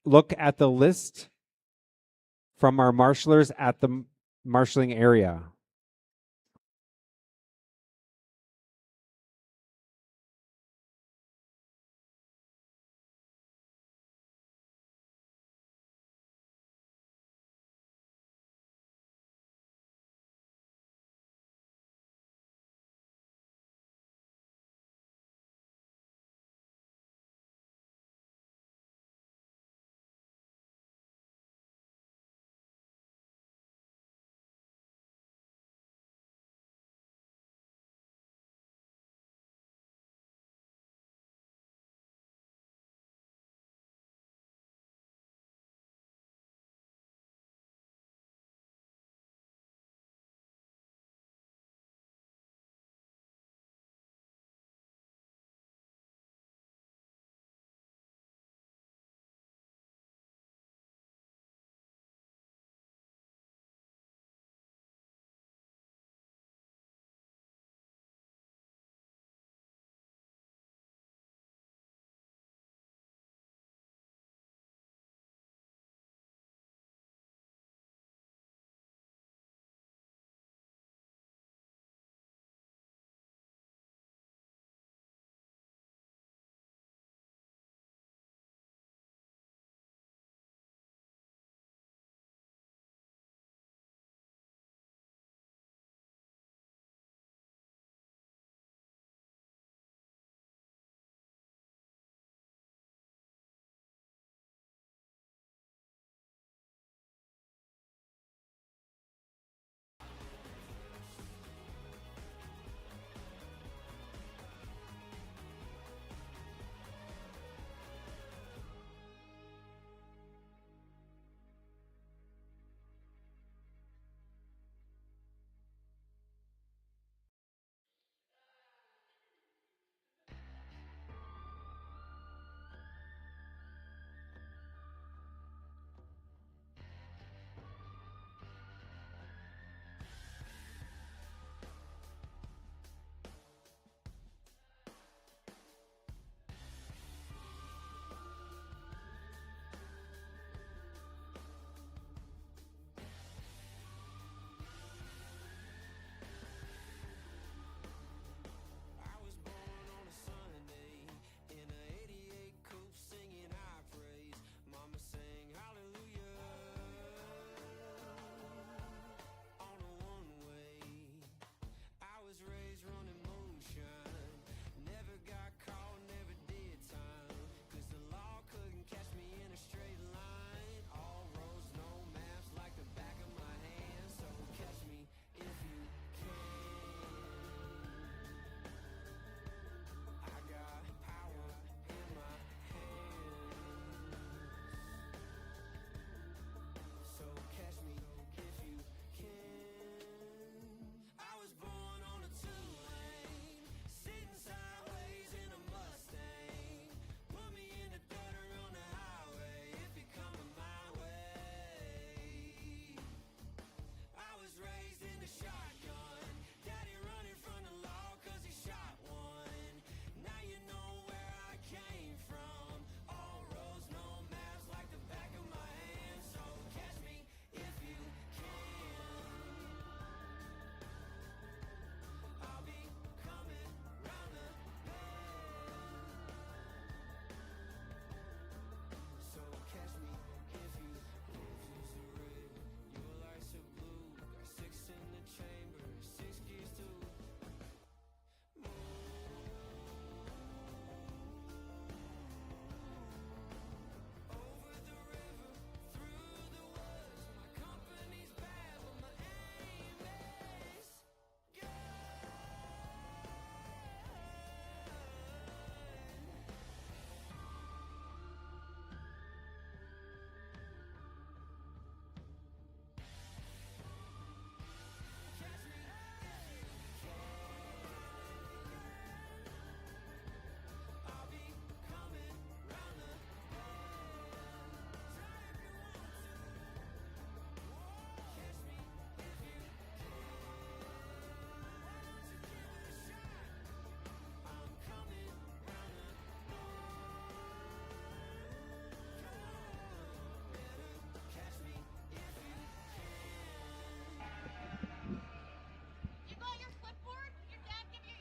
look at the list from our marshalers at the marshaling area.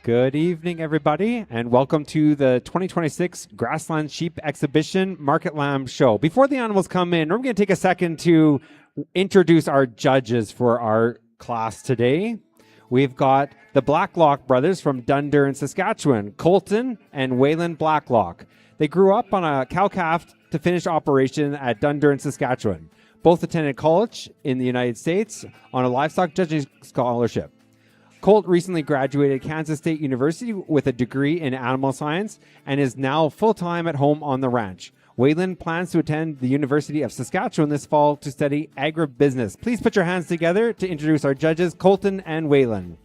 Good evening, everybody, and welcome to the 2026 Grasslands Sheep Exhibition Market Lamb Show. Before the animals come in, we're going to take a second to introduce our judges for our class today. We've got the Blacklock brothers from Dundurn, Saskatchewan, Colton and Waylon Blacklock. They grew up on a cow-calf to finish operation at Dundurn, Saskatchewan. Both attended college in the United States on a livestock judging scholarship. Colt recently graduated Kansas State University with a degree in animal science and is now full-time at home on the ranch. Waylon plans to attend the University of Saskatchewan this fall to study agribusiness. Please put your hands together to introduce our judges, Colton and Waylon.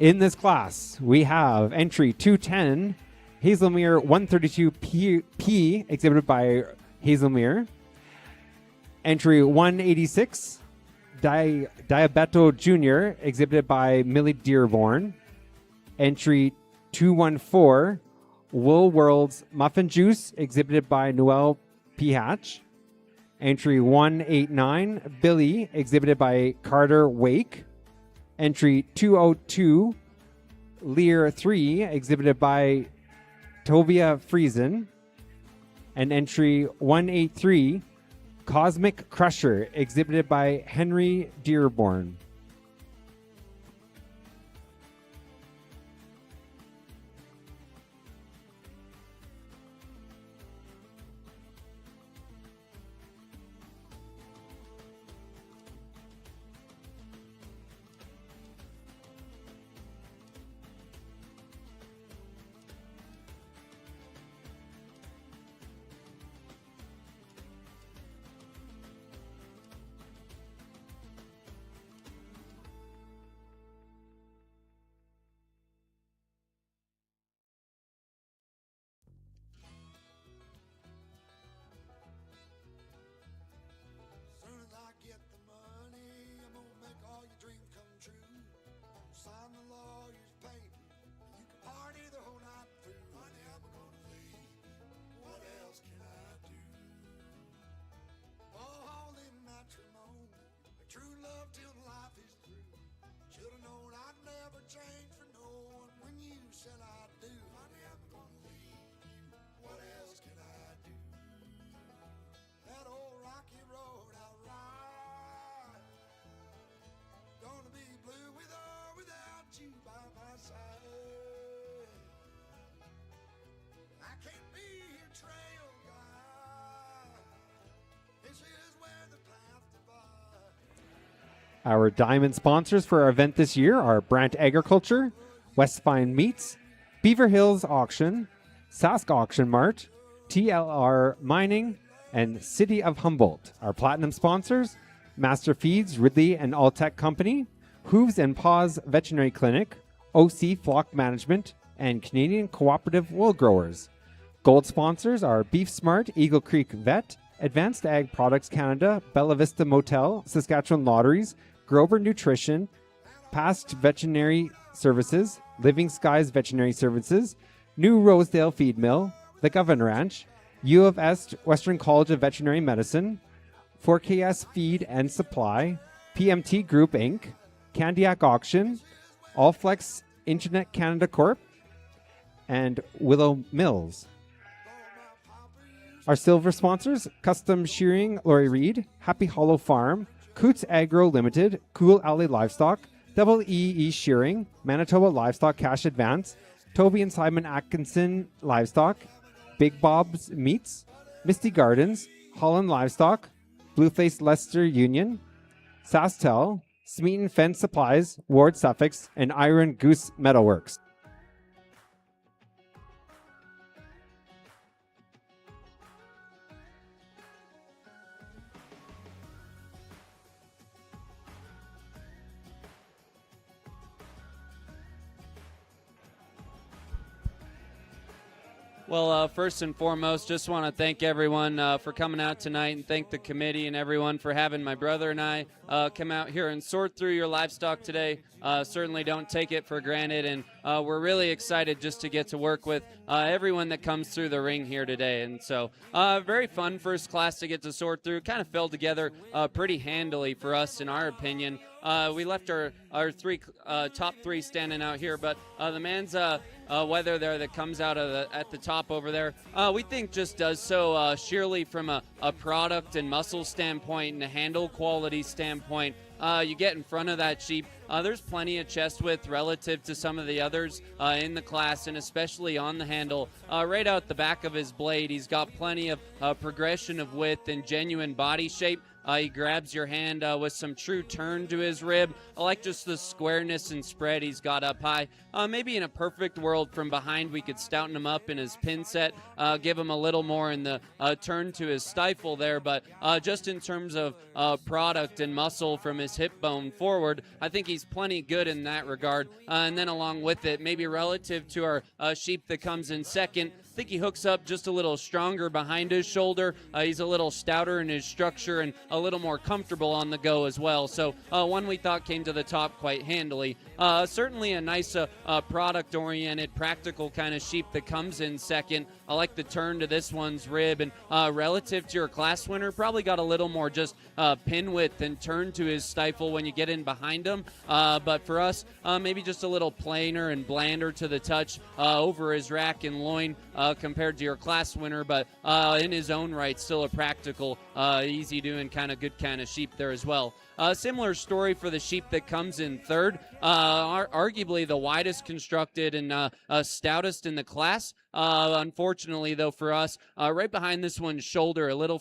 In this class, we have entry 210, Hazelmere 132P, exhibited by Hazelmere. Entry 186, Diabeto Jr., exhibited by Millie Dearborn. Entry 214, Wool World's Muffin Juice, exhibited by Noel P. Hatch. Entry 189, Billy, exhibited by Carter Wake. Entry 202, Lear 3, exhibited by Tovia Friesen. And entry 183, Cosmic Crusher, exhibited by Henry Dearborn. Soon as I get the money, I'm gonna make all your dreams come true. Sign the lawyer's paper, you can party the whole night through. Honey, I'm gonna leave. What else can I do? All in matrimony, a true love till life is through. Should've known I'd never change for no one when you said I do. Honey, I'm gonna leave. What else can I do? That old rocky road I'll ride. Gonna be blue with or without you by my side. I can't be your trail guide. This is where the path divides. Our diamond sponsors for our event this year are Brant Agriculture, Westfine Meats, Beaver Hills Auction, Sask Auction Mart, TLR Mining, and City of Humboldt. Our platinum sponsors, Master Feeds, Ridley and Alltech Company, Hooves and Paws Veterinary Clinic, OC Flock Management, and Canadian Cooperative Wool Growers. Gold sponsors are Beef Smart, Eagle Creek Vet, Advanced Ag Products Canada, Bella Vista Motel, Saskatchewan Lotteries, Grover Nutrition, Past Veterinary Services, Living Skies Veterinary Services, New Rosedale Feed Mill, The Govan Ranch, U of S Western College of Veterinary Medicine, 4KS Feed and Supply, PMT Group Inc., Candiac Auction, Allflex Internet Canada Corp., and Willow Mills. Our silver sponsors, Custom Shearing, Lori Reed, Happy Hollow Farm, Coots Agro Limited, Cool Alley Livestock, Double EE Shearing, Manitoba Livestock Cash Advance, Toby and Simon Atkinson Livestock, Big Bob's Meats, Misty Gardens, Holland Livestock, Blueface Leicester Union, Sastel, Smeaton Fence Supplies, Ward Suffolk, and Iron Goose Metalworks. Well, first and foremost, just want to thank everyone for coming out tonight, and thank the committee and everyone for having my brother and I come out here and sort through your livestock today. Certainly don't take it for granted, and we're really excited just to get to work with everyone that comes through the ring here today. And so, very fun first class to get to sort through. Kind of fell together pretty handily for us, in our opinion. We left our top three standing out here, but the man's weather there that comes out of at the top over there, we think just does so sheerly from a product and muscle standpoint and a handle quality standpoint. You get in front of that sheep, there's plenty of chest width relative to some of the others in the class, and especially on the handle. Right out the back of his blade, he's got plenty of progression of width and genuine body shape. He grabs your hand with some true turn to his rib. I like just the squareness and spread he's got up high. Maybe in a perfect world from behind, we could stouten him up in his pin set, give him a little more in the turn to his stifle there. But just in terms of product and muscle from his hip bone forward, I think he's plenty good in that regard. And then along with it, maybe relative to our sheep that comes in second, I think he hooks up just a little stronger behind his shoulder. He's a little stouter in his structure and a little more comfortable on the go as well. So one we thought came to the top quite handily. Certainly a nice product-oriented, practical kind of sheep that comes in second. I like the turn to this one's rib, and relative to your class winner, probably got a little more just pin width and turn to his stifle when you get in behind him. But for us, maybe just a little plainer and blander to the touch over his rack and loin compared to your class winner, but in his own right, still a practical, easy doing kind of good kind of sheep there as well. Similar story for the sheep that comes in third, arguably the widest constructed and stoutest in the class. Unfortunately, though, for us, right behind this one's shoulder, a little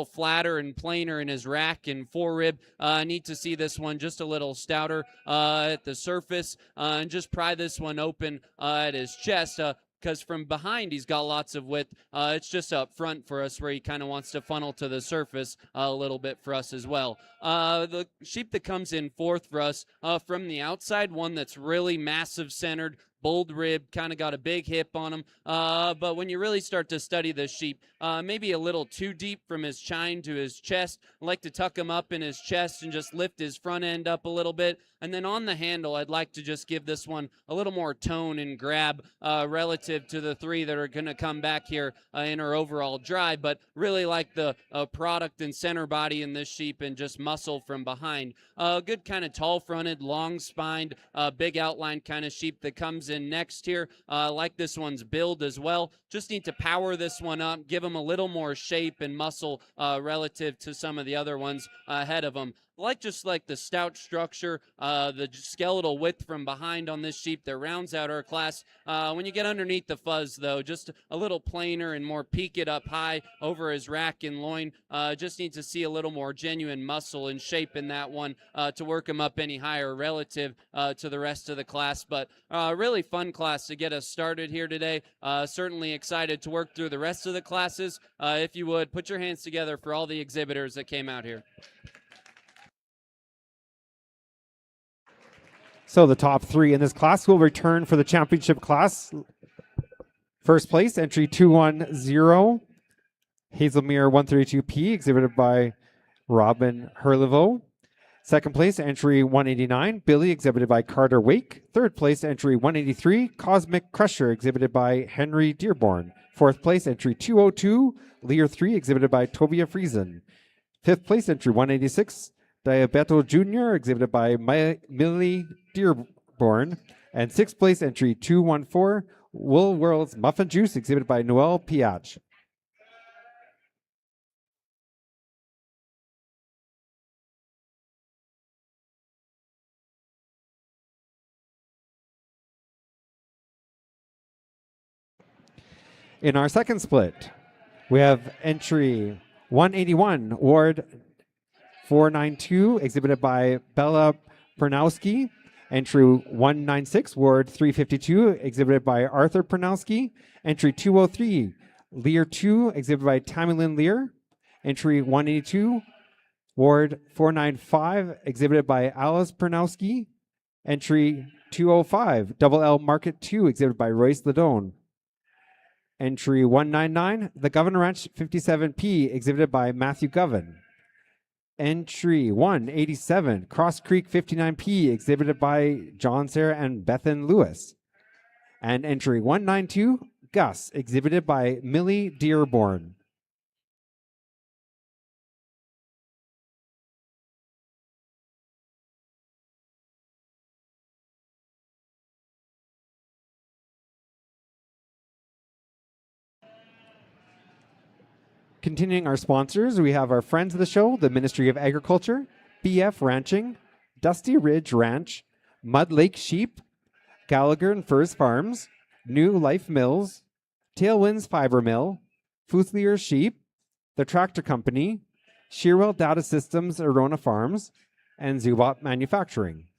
flatter and plainer in his rack and forerib. Need to see this one just a little stouter at the surface, and just pry this one open at his chest. Because from behind he's got lots of width. It's just up front for us where he kind of wants to funnel to the surface a little bit for us as well. The sheep that comes in fourth for us from the outside, one that's really massive centered, bold rib, kind of got a big hip on him. But when you really start to study this sheep, maybe a little too deep from his chine to his chest. I like to tuck him up in his chest and just lift his front end up a little bit. And then on the handle, I'd like to just give this one a little more tone and grab relative to the three that are going to come back here in our overall drive. But really like the product and center body in this sheep and just muscle from behind. Good kind of tall-fronted, long-spined, big outline kind of sheep that comes in next here. Like this one's build as well. Just need to power this one up, give him a little more shape and muscle relative to some of the other ones ahead of him. Just like the stout structure, the skeletal width from behind on this sheep that rounds out our class. When you get underneath the fuzz, though, just a little plainer and more peaked up high over his rack and loin. Just need to see a little more genuine muscle and shape in that one to work him up any higher relative to the rest of the class. But really fun class to get us started here today. Certainly excited to work through the rest of the classes. If you would, put your hands together for all the exhibitors that came out here. So the top three in this class will return for the championship class. First place, entry 210, Hazelmere 132P, exhibited by Robin Herlevo. Second place, entry 189, Billy, exhibited by Carter Wake. Third place, entry 183, Cosmic Crusher, exhibited by Henry Dearborn. Fourth place, entry 202, Lear 3, exhibited by Tobia Friesen. Fifth place, entry 186, Diabeto Jr., exhibited by Millie Dearborn. And sixth place, entry 214, Wool World's Muffin Juice, exhibited by Noel Piach. In our second split, we have entry 181, Ward 492, exhibited by Bella Pernowski. Entry 196, Ward 352, exhibited by Arthur Pernowski. Entry 203, Lear 2, exhibited by Tamilyn Lear. Entry 182, Ward 495, exhibited by Alice Pernowski. Entry 205, Double L Market 2, exhibited by Royce Ladone. Entry 199, The Governor Ranch 57P, exhibited by Matthew Govan. Entry 187, Cross Creek 59P, exhibited by John, Sarah, and Bethan Lewis. And entry 192, Gus, exhibited by Millie Dearborn. Continuing our sponsors, we have our friends of the show, the Ministry of Agriculture, BF Ranching, Dusty Ridge Ranch, Mud Lake Sheep, Gallagher and Furs Farms, New Life Mills, Tailwinds Fiber Mill, Futhlier Sheep, The Tractor Company, Shearwell Data Systems, Arona Farms, and Zubot Manufacturing.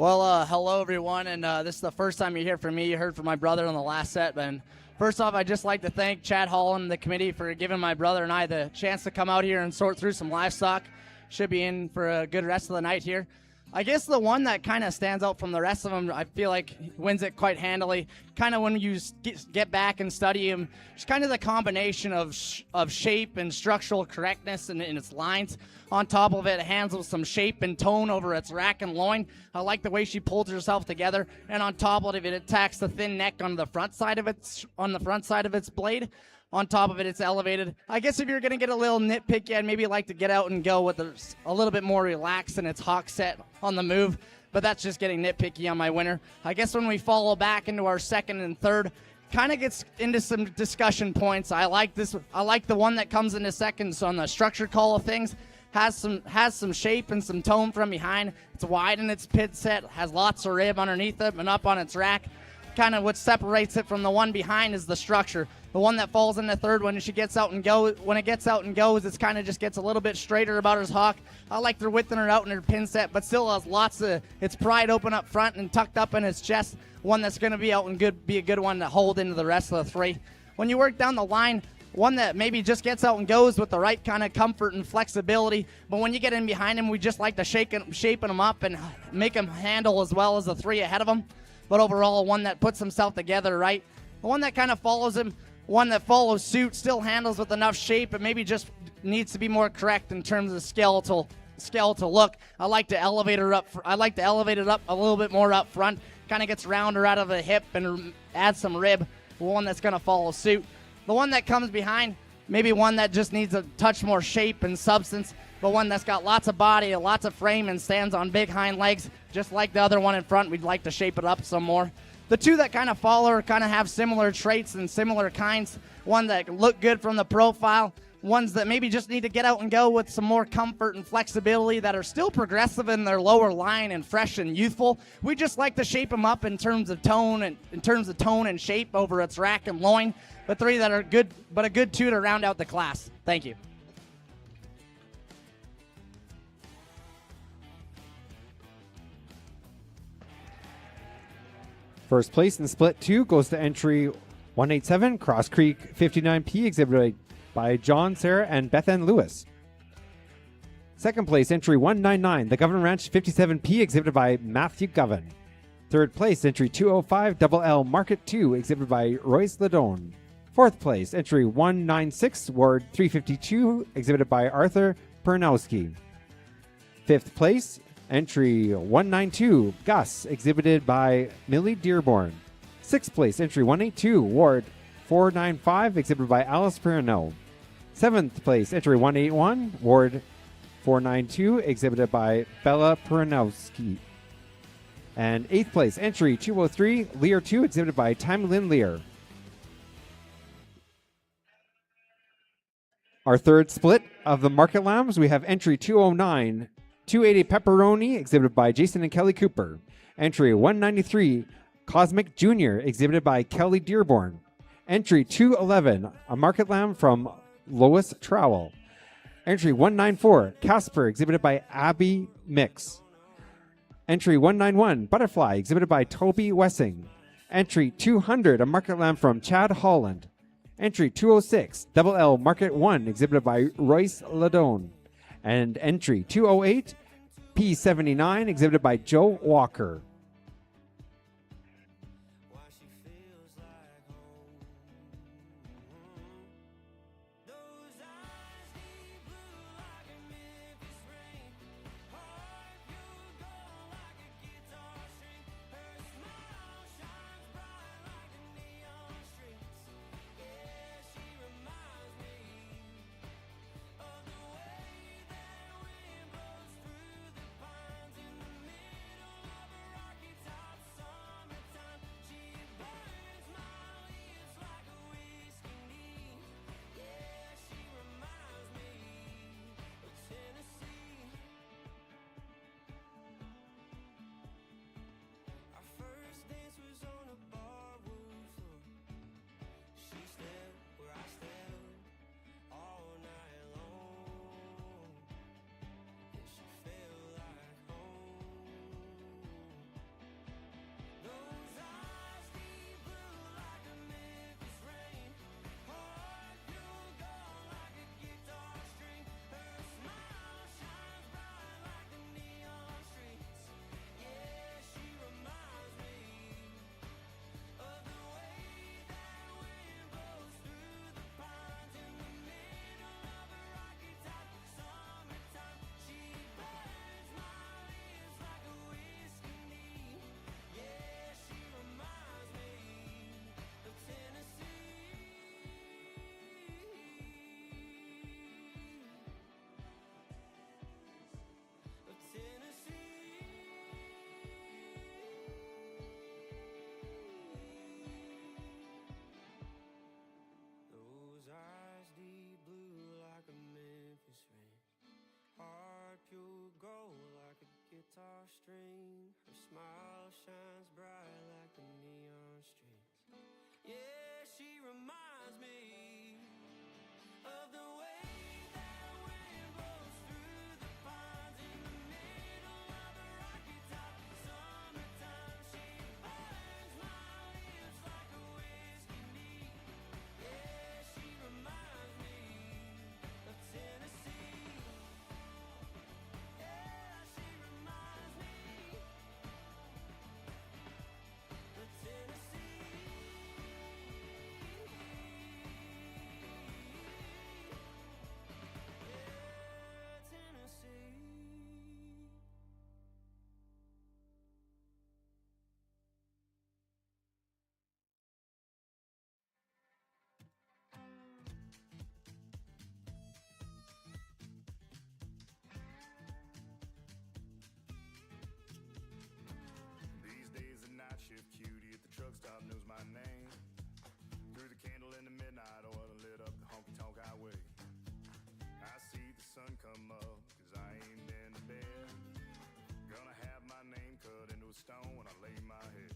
Well, hello everyone, and this is the first time you hear from me. You heard from my brother on the last set, and first off, I'd just like to thank Chad Holland and the committee for giving my brother and I the chance to come out here and sort through some livestock. Should be in for a good rest of the night here. I guess the one that kind of stands out from the rest of them, I feel like wins it quite handily. Kind of when you get back and study him, it's kind of the combination of shape and structural correctness in its lines. On top of it, it handles some shape and tone over its rack and loin. I like the way she pulls herself together, and on top of it, it attacks the thin neck on the front side of its blade. On top of it, it's elevated. I guess if you're going to get a little nitpicky, I'd maybe like to get out and go with a little bit more relaxed in its hock set on the move, but that's just getting nitpicky on my winner. I guess when we follow back into our second and third, kind of gets into some discussion points. I like the one that comes into second, so on the structure call of things, has some shape and some tone from behind. It's wide in its pit set, has lots of rib underneath it and up on its rack. Kind of what separates it from the one behind is the structure. The one that falls in the third, when it gets out and goes, it's kind of just gets a little bit straighter about his hock. I like their width in her out in her pin set, but still has lots of its pride open up front and tucked up in its chest. One that's going to be out and be a good one to hold into the rest of the three. When you work down the line, one that maybe just gets out and goes with the right kind of comfort and flexibility, but when you get in behind him, we just like to shaping him up and make him handle as well as the three ahead of him. But overall, one that puts himself together right. The one that kind of follows him, one that follows suit, still handles with enough shape, but maybe just needs to be more correct in terms of skeletal look. I like to elevate it up a little bit more up front. Kind of gets rounder out of the hip and adds some rib. One that's going to follow suit. The one that comes behind, maybe one that just needs a touch more shape and substance, but one that's got lots of body, lots of frame, and stands on big hind legs, just like the other one in front. We'd like to shape it up some more. The two that kind of follow kind of have similar traits and similar kinds. One that look good from the profile. Ones that maybe just need to get out and go with some more comfort and flexibility, that are still progressive in their lower line and fresh and youthful. We just like to shape them up in terms of tone and shape over its rack and loin. But three that are good, but a good two to round out the class. Thank you. First place in split 2 goes to entry 187, Cross Creek 59P, exhibited by John, Sarah, and Beth Ann Lewis. Second place, entry 199, The Governor Ranch 57P, exhibited by Matthew Govan. Third place, entry 205, Double L Market 2, exhibited by Royce Ladone. Fourth place, entry 196, Ward 352, exhibited by Arthur Pernowski. Fifth place, entry 192, Gus, exhibited by Millie Dearborn. Sixth place, entry 182, Ward 495, exhibited by Alice Perrineau. Seventh place, entry 181, Ward 492, exhibited by Bella Peranowski. And eighth place, entry 203, Lear 2, exhibited by Time Lynn Lear. Our third split of the Market Lambs, we have entry 209, 280 Pepperoni, exhibited by Jason and Kelly Cooper. Entry 193, Cosmic Jr., exhibited by Kelly Dearborn. Entry 211, a Market Lamb from Lois Trowell. Entry 194, Casper, exhibited by Abby Mix. Entry 191, Butterfly, exhibited by Toby Wessing. Entry 200, a Market Lamb from Chad Holland. Entry 206, Double L Market 1, exhibited by Royce Ladone. And entry 208, P79, exhibited by Joe Walker. guitar string. Her smile shines bright like the neon streets. Yeah, she reminds me of the way that wind blows through the pines in the middle of the Rocky Top. Summertime, she burns my lips like a whiskey neat. Yeah, she reminds me of Tennessee. Yeah, she reminds me of Tennessee. Yeah, Tennessee. These days the night shift cutie at the truck stop knows my name. Threw the candle in the midnight oil and lit up the honky-tonk highway. I see the sun come up, cause I ain't been to bed. Gonna have my name cut into a stone when I lay my head.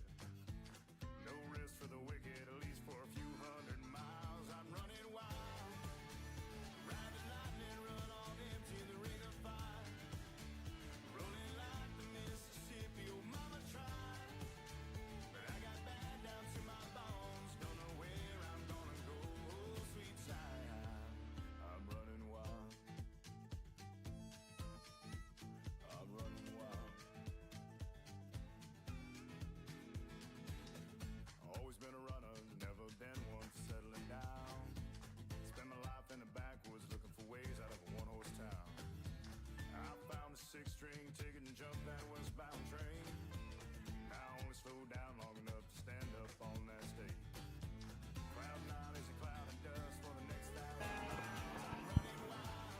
No rest for the wicked, at least for a few hundred miles. I'm running wild. Ride the lightning, run on empty the ring of fire. Rolling like the Mississippi, oh mama tried. But I got bad down to my bones. Don't know where I'm gonna go, oh sweet child. I'm running wild. I'm running wild. Always been a runner, never been one for settling down. Spent my life in the backwoods looking for ways out of a one-horse town. I found a six-string ticket and jumped that westbound train. I only slowed down long enough to stand up on that stage. Cloud nine is a cloud of dust for the next 1,000 miles.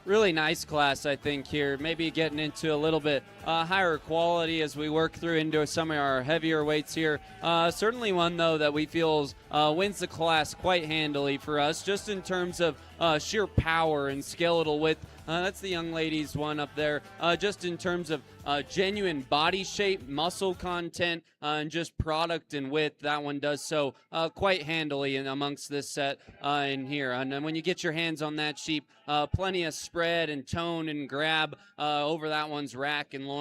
Really nice class, I think, here. Maybe getting into a little bit higher quality as we work through into some of our heavier weights here. Certainly one, though, that we feel wins the class quite handily for us, just in terms of sheer power and skeletal width. That's the young lady's one up there. Just in terms of genuine body shape, muscle content, and just product and width, that one does so quite handily in amongst this set in here. And then when you get your hands on that sheep, plenty of spread and tone and grab over that one's rack and loin.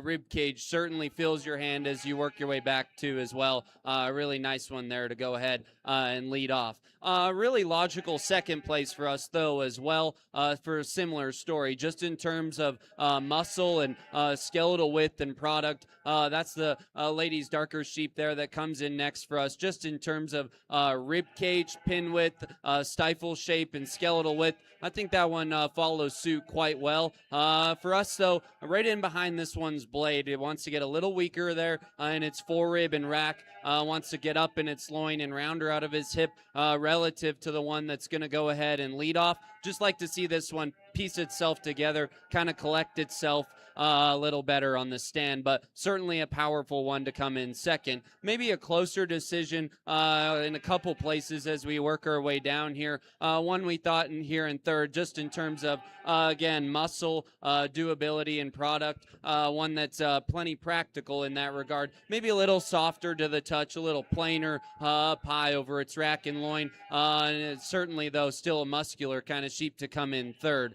Rib cage certainly fills your hand as you work your way back to as well. Really nice one there to go ahead and lead off. Really logical second place for us, though, as well, for a similar story, just in terms of muscle and skeletal width and product. That's the lady's darker sheep there that comes in next for us, just in terms of rib cage, pin width, stifle shape, and skeletal width. I think that one follows suit quite well. For us, though, right in behind this one's blade, it wants to get a little weaker there in its forerib and rack. Wants to get up in its loin and rounder out of his hip relative to the one that's going to go ahead and lead off. Just like to see this one piece itself together, kind of collect itself a little better on the stand, but certainly a powerful one to come in second. Maybe a closer decision in a couple places as we work our way down here. One we thought in here in third, just in terms of, again, muscle, doability, and product. One that's plenty practical in that regard. Maybe a little softer to the touch, a little plainer up high over its rack and loin. And it's certainly, though, still a muscular kind of sheep to come in third.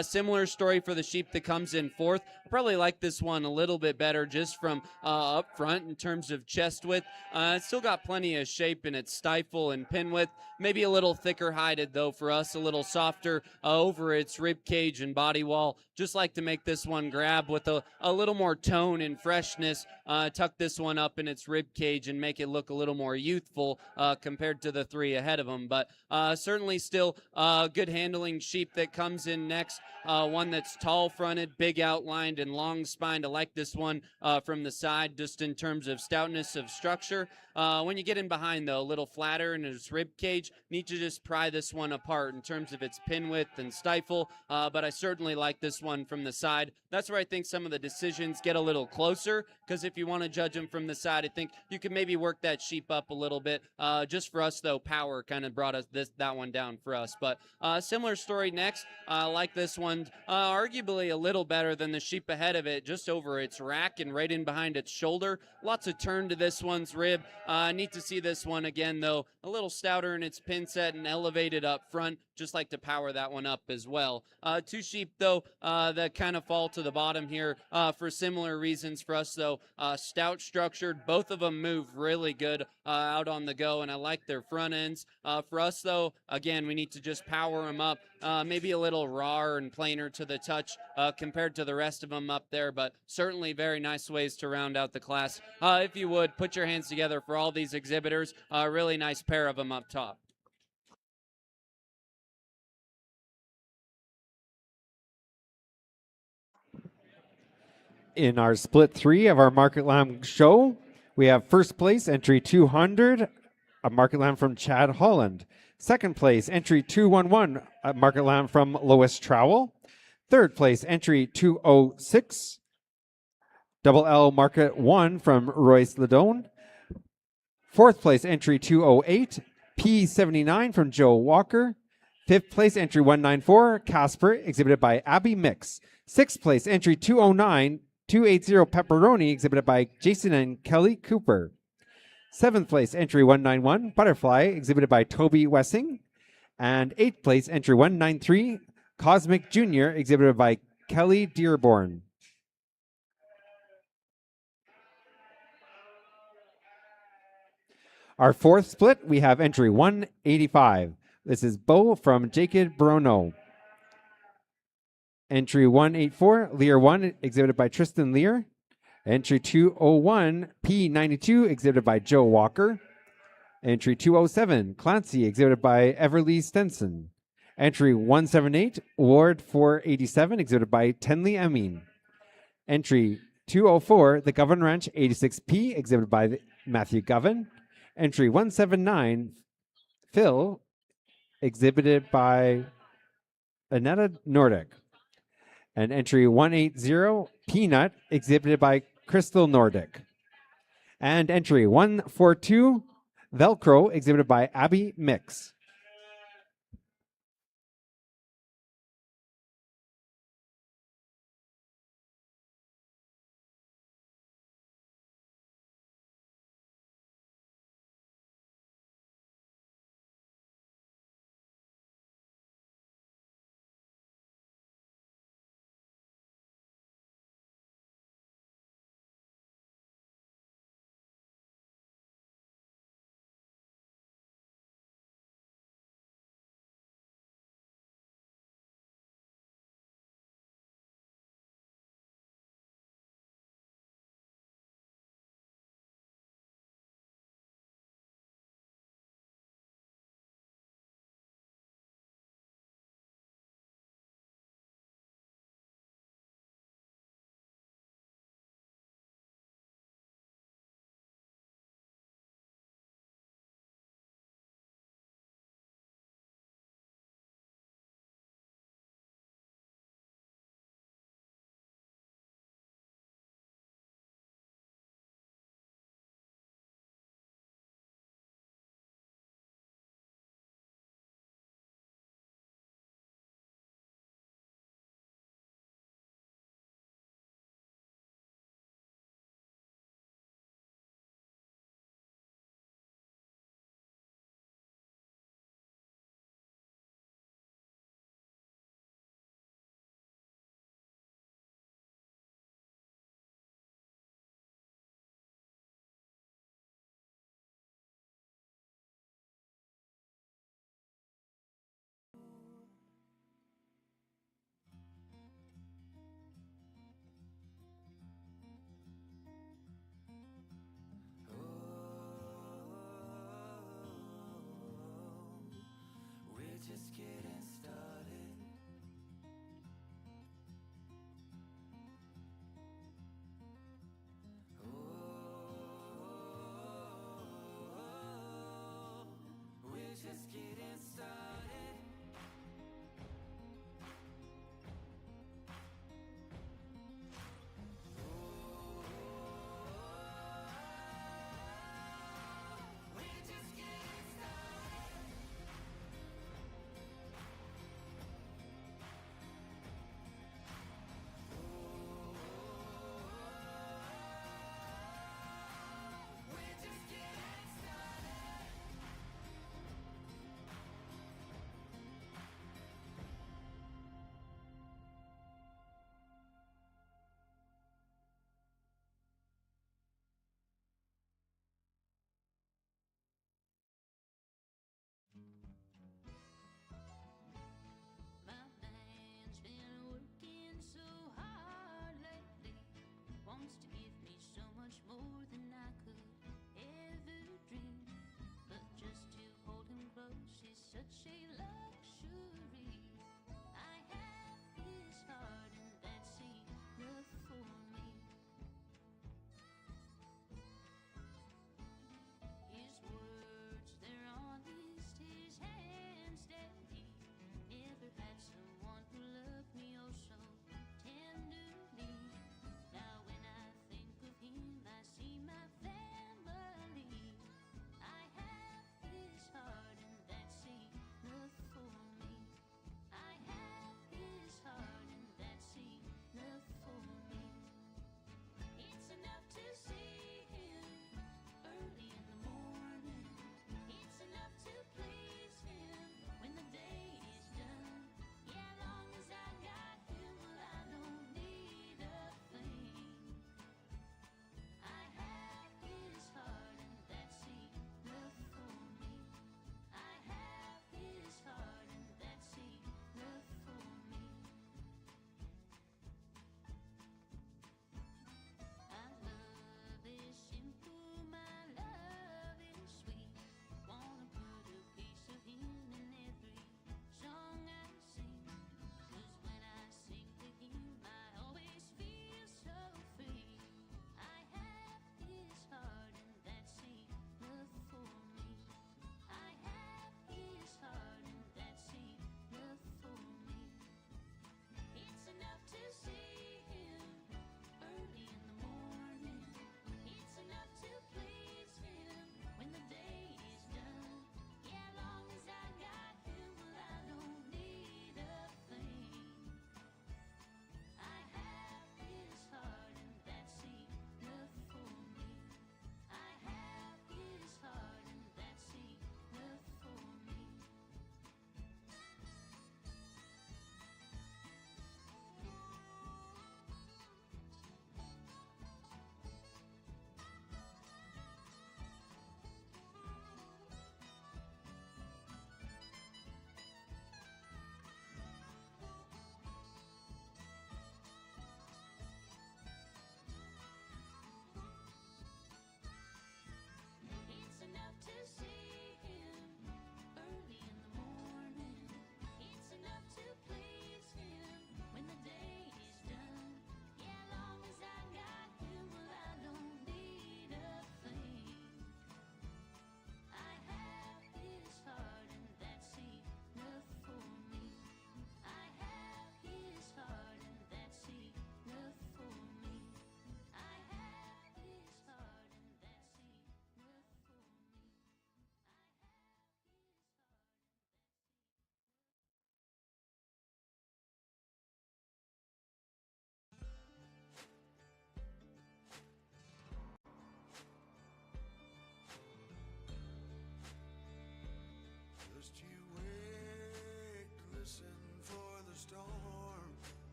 Similar story for the sheep that comes in fourth. I probably like this one a little bit better just from up front in terms of chest width. It's still got plenty of shape in its stifle and pin width. Maybe a little thicker hided, though, for us. A little softer over its rib cage and body wall. Just like to make this one grab with a little more tone and freshness. Tuck this one up in its rib cage and make it look a little more youthful compared to the three ahead of them. But certainly still good handling sheep that comes in next. One that's tall fronted, big outlined, and long spined. I like this one from the side just in terms of stoutness of structure. When you get in behind, though, a little flatter in its rib cage. Need to just pry this one apart in terms of its pin width and stifle. But I certainly like this one from the side. That's where I think some of the decisions get a little closer, because if you want to judge them from the side, I think you can maybe work that sheep up a little bit. Just for us, though, power kind of brought us that one down for us. But similar story next. like this one arguably a little better than the sheep ahead of it, just over its rack and right in behind its shoulder. Lots of turn to this one's rib. Neat to see this one again, though, a little stouter in its pin set and elevated up front. Just like to power that one up as well. Two sheep, though, that kind of fall to the bottom here for similar reasons for us, though. Stout structured. Both of them move really good out on the go, and I like their front ends. For us, though, again, we need to just power them up. Maybe a little rawer and plainer to the touch compared to the rest of them up there, but certainly very nice ways to round out the class. If you would, put your hands together for all these exhibitors. A really nice pair of them up top. In our split 3 of our Market Lamb show, we have first place, entry 200, a Market Lamb from Chad Holland. Second place, entry 211, a Market Lamb from Lois Trowell. Third place, entry 206, Double L Market 1 from Royce Ledone. Fourth place, entry 208, P79 from Joe Walker. Fifth place, entry 194, Casper, exhibited by Abby Mix. Sixth place, entry 209, 280 Pepperoni, exhibited by Jason and Kelly Cooper. Seventh place, entry 191, Butterfly, exhibited by Toby Wessing. And eighth place, entry 193, Cosmic Jr., exhibited by Kelly Dearborn. Our fourth split, we have entry 185. This is Bo from Jacob Bruno. Entry 184, Lear 1, exhibited by Tristan Lear. Entry 201, P92, exhibited by Joe Walker. Entry 207, Clancy, exhibited by Everly Stenson. Entry 178, Ward 487, exhibited by Tenley Amin. Entry 204, The Govern Ranch 86P, exhibited by Matthew Govan. Entry 179, Phil, exhibited by Annetta Nordic. And entry 180, Peanut, exhibited by Crystal Nordic. And entry 142, Velcro, exhibited by Abby Mix.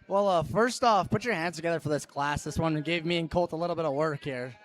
Well, first off, put your hands together for this class. This one gave me and Colt a little bit of work here.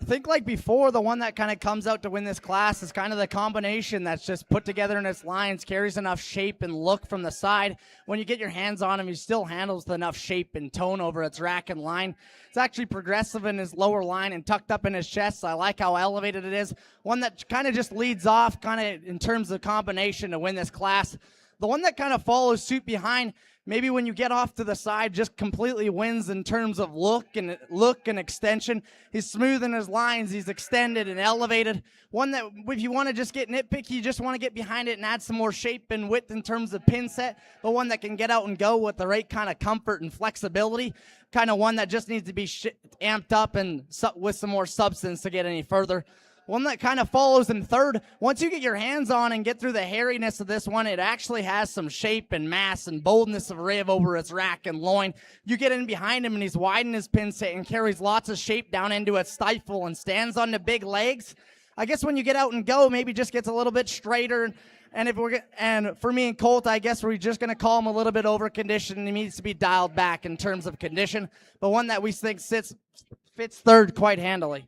Think like before, the one that kind of comes out to win this class is kind of the combination that's just put together in its lines, carries enough shape and look from the side. When you get your hands on him, he still handles with enough shape and tone over its rack and line. It's actually progressive in his lower line and tucked up in his chest. I like how elevated it is. One that kind of just leads off kind of in terms of combination to win this class. The one that kind of follows suit behind, maybe when you get off to the side, just completely wins in terms of look and extension. He's smooth in his lines. He's extended and elevated. One that, if you want to just get nitpicky, you just want to get behind it and add some more shape and width in terms of pin set. But one that can get out and go with the right kind of comfort and flexibility. Kind of one that just needs to be amped up and with some more substance to get any further. One that kind of follows in third. Once you get your hands on and get through the hairiness of this one, it actually has some shape and mass and boldness of rib over its rack and loin. You get in behind him and he's widened his pin set and carries lots of shape down into its stifle and stands on the big legs. I guess when you get out and go, maybe just gets a little bit straighter. And for me and Colt, I guess we're just going to call him a little bit over conditioned. He needs to be dialed back in terms of condition, but one that we think fits third quite handily.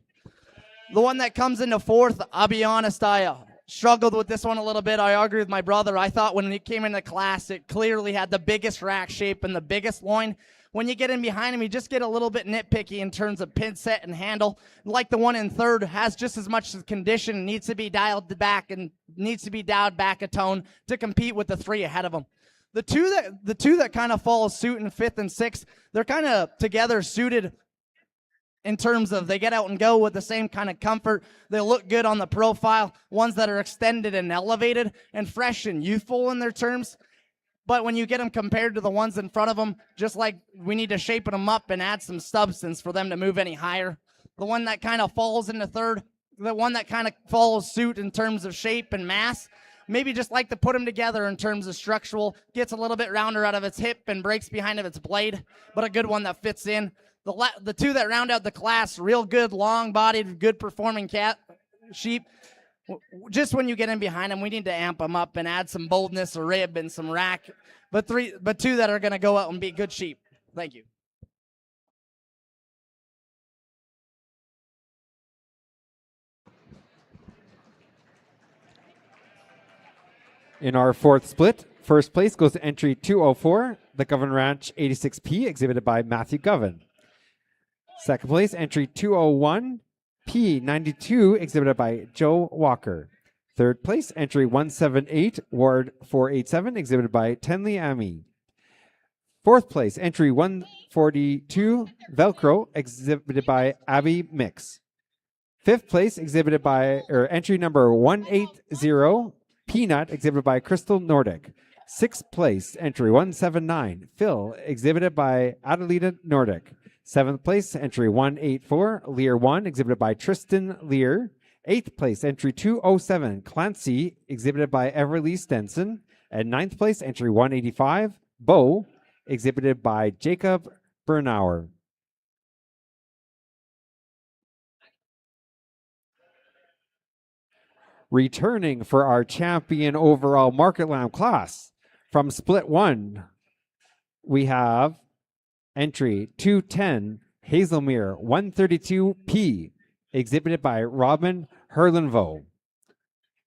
The one that comes into fourth, I'll be honest, I struggled with this one a little bit. I argued with my brother. I thought when he came into class, it clearly had the biggest rack shape and the biggest loin. When you get in behind him, you just get a little bit nitpicky in terms of pin set and handle. Like the one in third, has just as much condition, needs to be dialed back and needs to be dialed back a tone to compete with the three ahead of him. The two that kind of follow suit in fifth and sixth, they're kind of together suited in terms of they get out and go with the same kind of comfort. They look good on the profile, ones that are extended and elevated and fresh and youthful in their terms. But when you get them compared to the ones in front of them, just like we need to shape them up and add some substance for them to move any higher. The one that kind of falls into third, the one that kind of follows suit in terms of shape and mass, maybe just like to put them together in terms of structural, gets a little bit rounder out of its hip and breaks behind of its blade, but a good one that fits in. The two that round out the class, real good, long-bodied, good-performing sheep. Just when you get in behind them, we need to amp them up and add some boldness, a rib, and some rack. But two that are going to go out and be good sheep. Thank you. In our fourth split, first place goes to entry 204, the Govan Ranch 86P, exhibited by Matthew Govan. Second place, entry 201, P92, exhibited by Joe Walker. Third place, entry 178, Ward 487, exhibited by Tenley Ami. Fourth place, entry 142, Velcro, exhibited by Abby Mix. Fifth place, entry number 180, Peanut, exhibited by Crystal Nordic. Sixth place, entry 179, Phil, exhibited by Adelita Nordic. Seventh place, entry 184, Lear 1, exhibited by Tristan Lear. Eighth place, entry 207, Clancy, exhibited by Everly Stenson. And ninth place, entry 185, Bo, exhibited by Jacob Bernauer. Returning for our champion overall market lamb class from split 1, we have entry 210, Hazelmere 132P, exhibited by Robin Herlenvo.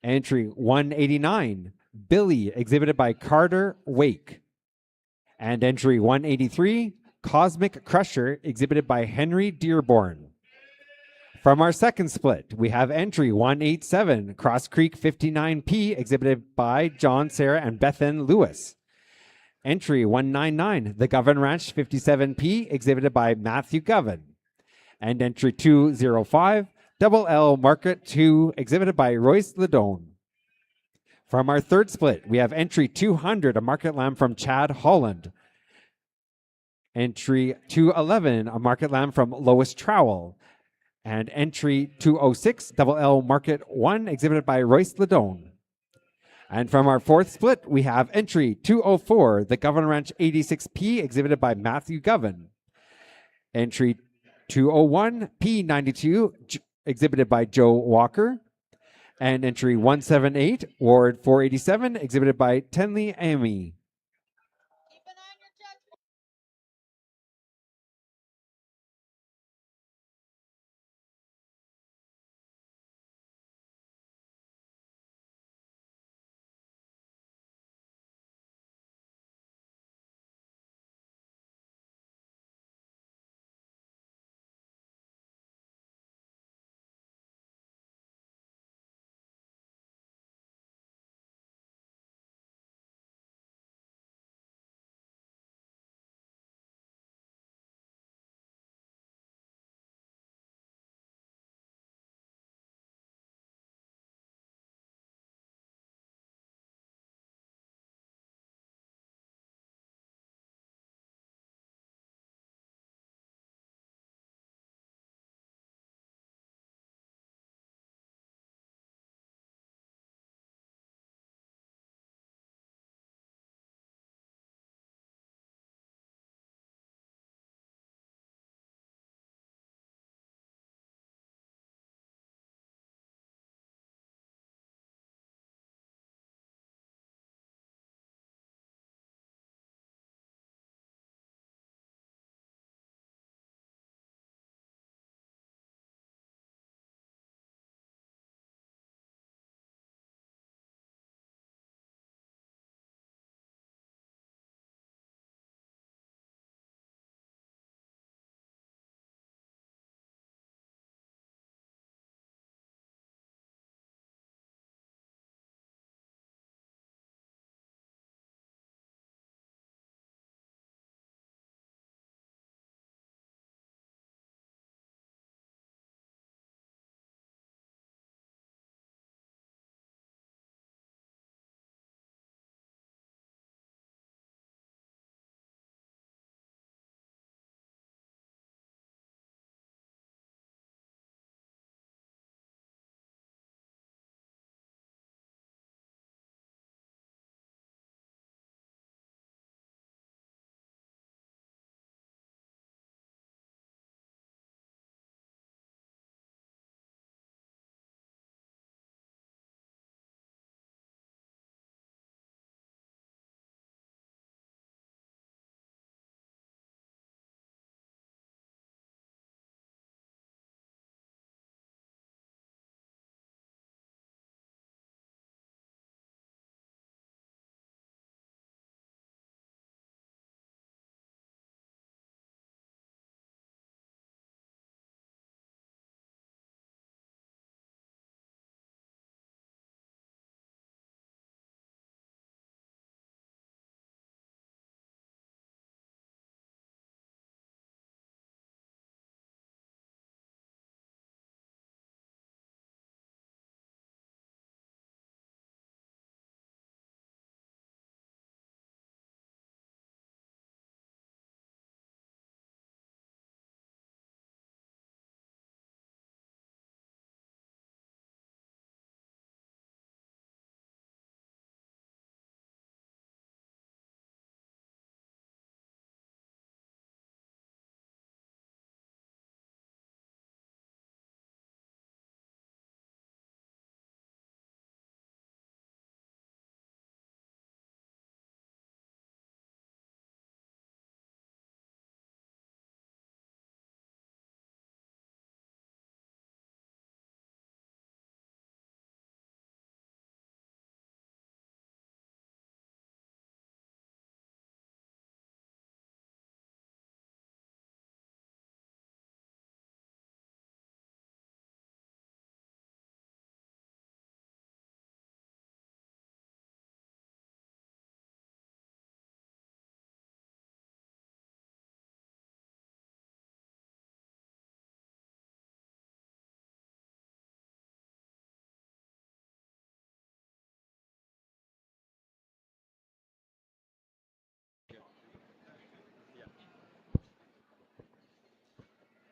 Entry 189, Billy, exhibited by Carter Wake. And entry 183, Cosmic Crusher, exhibited by Henry Dearborn. From our second split, we have entry 187, Cross Creek 59P, exhibited by John, Sarah, and Bethan Lewis. Entry 199, the Govan Ranch 57P, exhibited by Matthew Govan. And entry 205, Double L Market 2, exhibited by Royce Ledone. From our third split, we have entry 200, a market lamb from Chad Holland. Entry 211, a market lamb from Lois Trowell. And entry 206, Double L Market 1, exhibited by Royce Ledone. And from our fourth split, we have entry 204, the Govan Ranch 86P, exhibited by Matthew Govan. Entry 201, P92, exhibited by Joe Walker. And entry 178, Ward 487, exhibited by Tenley Amy.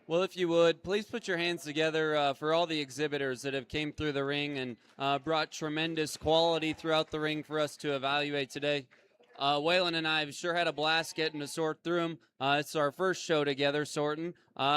Well, if you would, please put your hands together for all the exhibitors that have came through the ring and brought tremendous quality throughout the ring for us to evaluate today. Waylon and I have sure had a blast getting to sort through them. It's our first show together, sorting.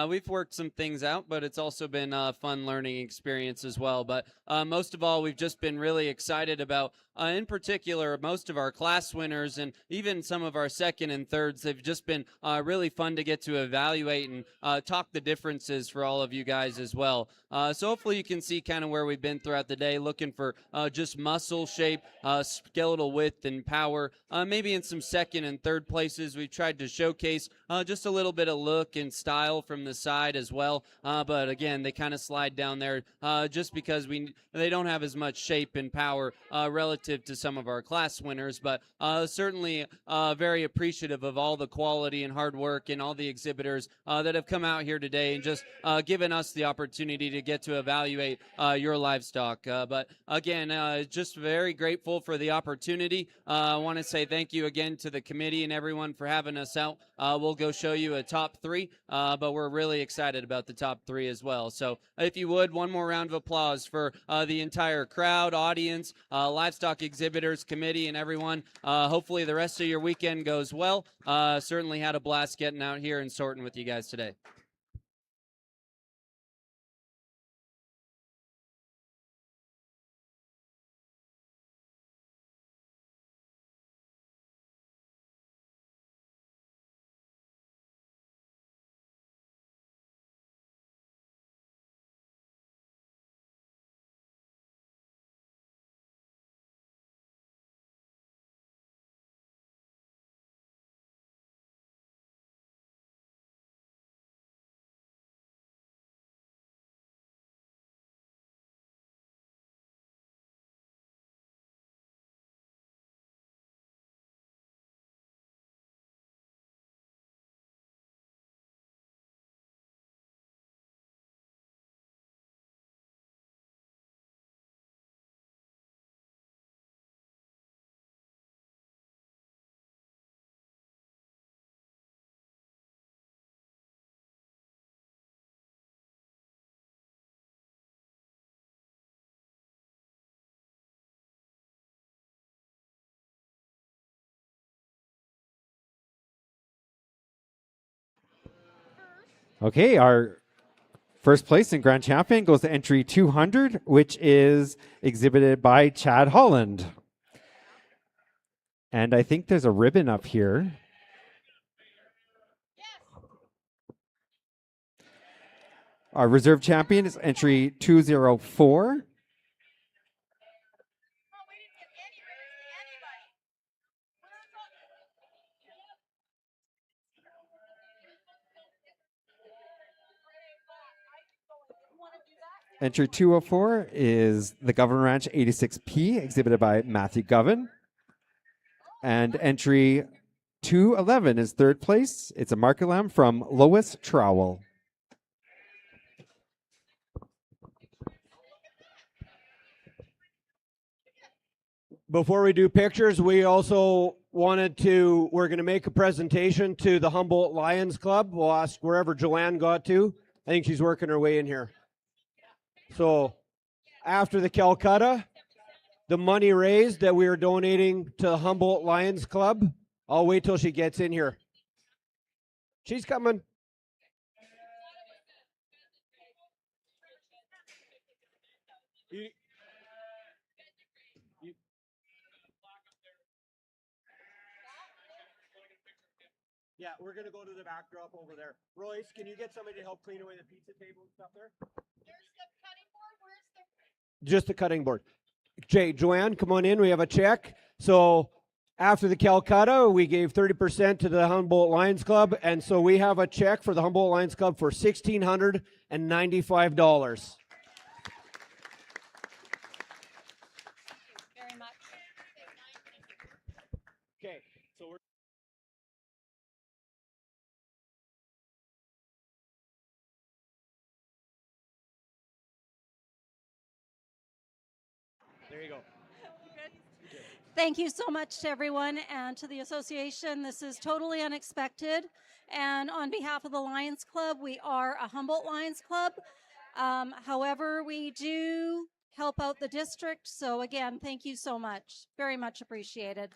We've worked some things out, but it's also been a fun learning experience as well. But most of all, we've just been really excited about, in particular, most of our class winners and even some of our second and thirds. They've just been really fun to get to evaluate and talk the differences for all of you guys as well. So hopefully you can see kind of where we've been throughout the day, looking for just muscle shape, skeletal width, and power. Maybe in some second and third places, we've tried to showcase just a little bit of look and style from the side as well. But again, they kind of slide down there just because they don't have as much shape and power relative to some of our class winners. But certainly very appreciative of all the quality and hard work and all the exhibitors that have come out here today and just given us the opportunity to get to evaluate your livestock. But again, just very grateful for the opportunity. I want to say thank you again to the committee and everyone for having us out. We'll go show you a top three, but we're really excited about the top three as well. So if you would, one more round of applause for the entire crowd, audience, livestock exhibitors, committee, and everyone. Hopefully the rest of your weekend goes well. Certainly had a blast getting out here and sorting with you guys today. Okay, our first place and grand champion goes to entry 200, which is exhibited by Chad Holland. And I think there's a ribbon up here. Our reserve champion is entry 204. Entry 204 is the Govern Ranch 86P, exhibited by Matthew Govan. And entry 211 is third place. It's a market lamb from Lois Trowell. Before we do pictures, we also we're going to make a presentation to the Humboldt Lions Club. We'll ask wherever Joanne got to. I think she's working her way in here. So after the Calcutta, the money raised that we are donating to the Humboldt Lions Club, I'll wait till she gets in here. She's coming. Yeah, we're going to go to the backdrop over there. Royce, can you get somebody to help clean away the pizza table and stuff there? There's the cutting board. Where's the... Just the cutting board. Joanne, come on in. We have a check. So after the Calcutta, we gave 30% to the Humboldt Lions Club. And so we have a check for the Humboldt Lions Club for $1,695. Very much. Okay, so we're... There you go. Thank you so much to everyone and to the association. This is totally unexpected. And on behalf of the Lions Club, we are a Humboldt Lions Club. However, we do help out the district. So again, thank you so much. Very much appreciated.